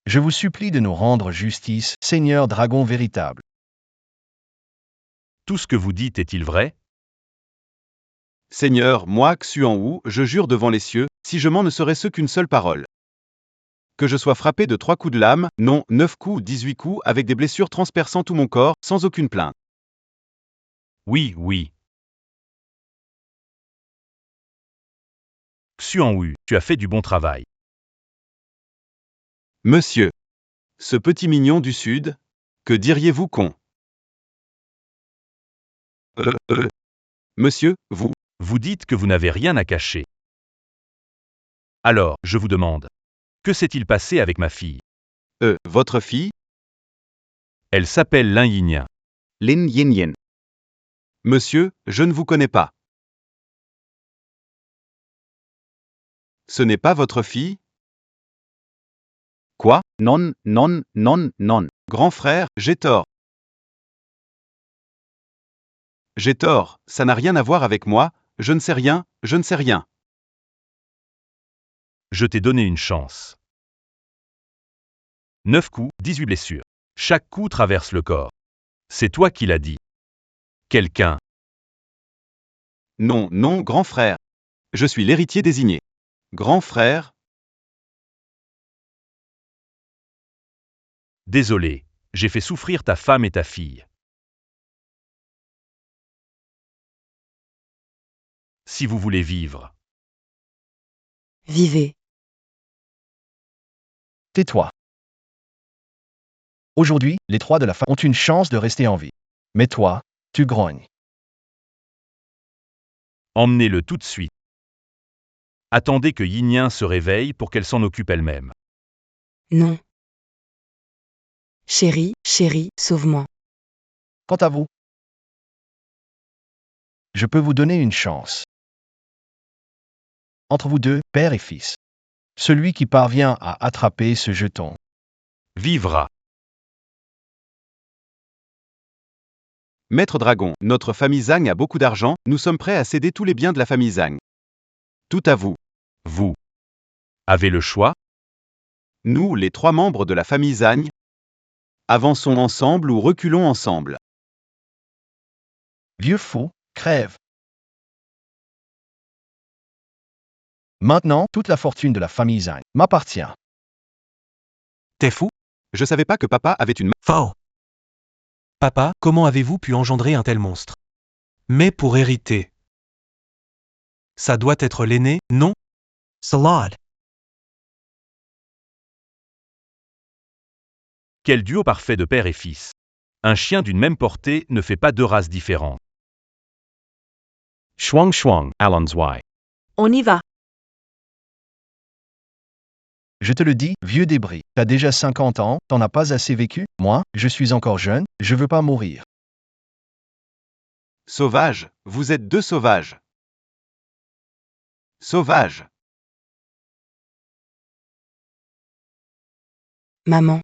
Je vous supplie de nous rendre justice, Seigneur Dragon véritable. Tout ce que vous dites est-il vrai? Seigneur, moi, Xuanwu, je jure devant les cieux, si je mens ne serait-ce qu'une seule parole. Que je sois frappé de 3 coups de lame, non, 9 coups ou 18 coups avec des blessures transperçant tout mon corps, sans aucune plainte. Oui, oui. Xuanwu, tu as fait du bon travail. Monsieur. Ce petit mignon du Sud, que diriez-vous con? Monsieur, vous. Vous dites que vous n'avez rien à cacher. Alors, je vous demande. Que s'est-il passé avec ma fille? Votre fille? Elle s'appelle Lin Yinyan. Lin Yinyan. Monsieur, je ne vous connais pas. Ce n'est pas votre fille? Quoi? Non, non, non, non. Grand frère, j'ai tort. J'ai tort, ça n'a rien à voir avec moi, je ne sais rien, je ne sais rien. Je t'ai donné une chance. 9 coups, 18 blessures. Chaque coup traverse le corps. C'est toi qui l'as dit. Quelqu'un. Non, non, grand frère. Je suis l'héritier désigné. Grand frère? Désolé, j'ai fait souffrir ta femme et ta fille. si vous voulez vivre. Vivez. Tais-toi. Aujourd'hui, les trois de la famille ont une chance de rester en vie. Mais toi, tu grognes. Emmenez-le tout de suite. Attendez que Yin se réveille pour qu'elle s'en occupe elle-même. Non. Chérie, chérie, sauve-moi. Quant à vous, je peux vous donner une chance. Entre vous deux, père et fils. Celui qui parvient à attraper ce jeton Vivra. Maître Dragon, notre famille Zhang a beaucoup d'argent, nous sommes prêts à céder tous les biens de la famille Zhang. Tout à vous. Vous avez le choix. Nous, les trois membres de la famille Zhang, avançons ensemble ou reculons ensemble. Vieux fou, crève. Maintenant, toute la fortune de la famille Zhang m'appartient. T'es fou? Je savais pas que papa avait une Faux. Papa, comment avez-vous pu engendrer un tel monstre? Mais pour hériter. Ça doit être l'aîné, non? Salad. Quel duo parfait de père et fils. Un chien d'une même portée ne fait pas deux races différentes. Shuang Shuang, Alan Zwei. On y va. Je te le dis, vieux débris, t'as déjà 50 ans, t'en as pas assez vécu. Moi, je suis encore jeune, je veux pas mourir. Sauvage, vous êtes deux sauvages. Sauvage. Maman.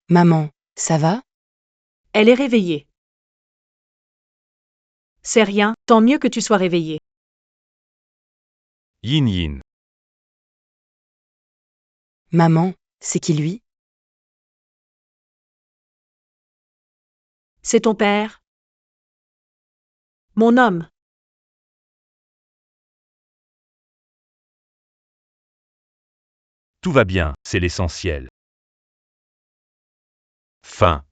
Maman, ça va? Elle est réveillée. C'est rien, tant mieux que tu sois réveillée. Yin. Maman, c'est qui lui? C'est ton père. Mon homme. Tout va bien, c'est l'essentiel. Fin.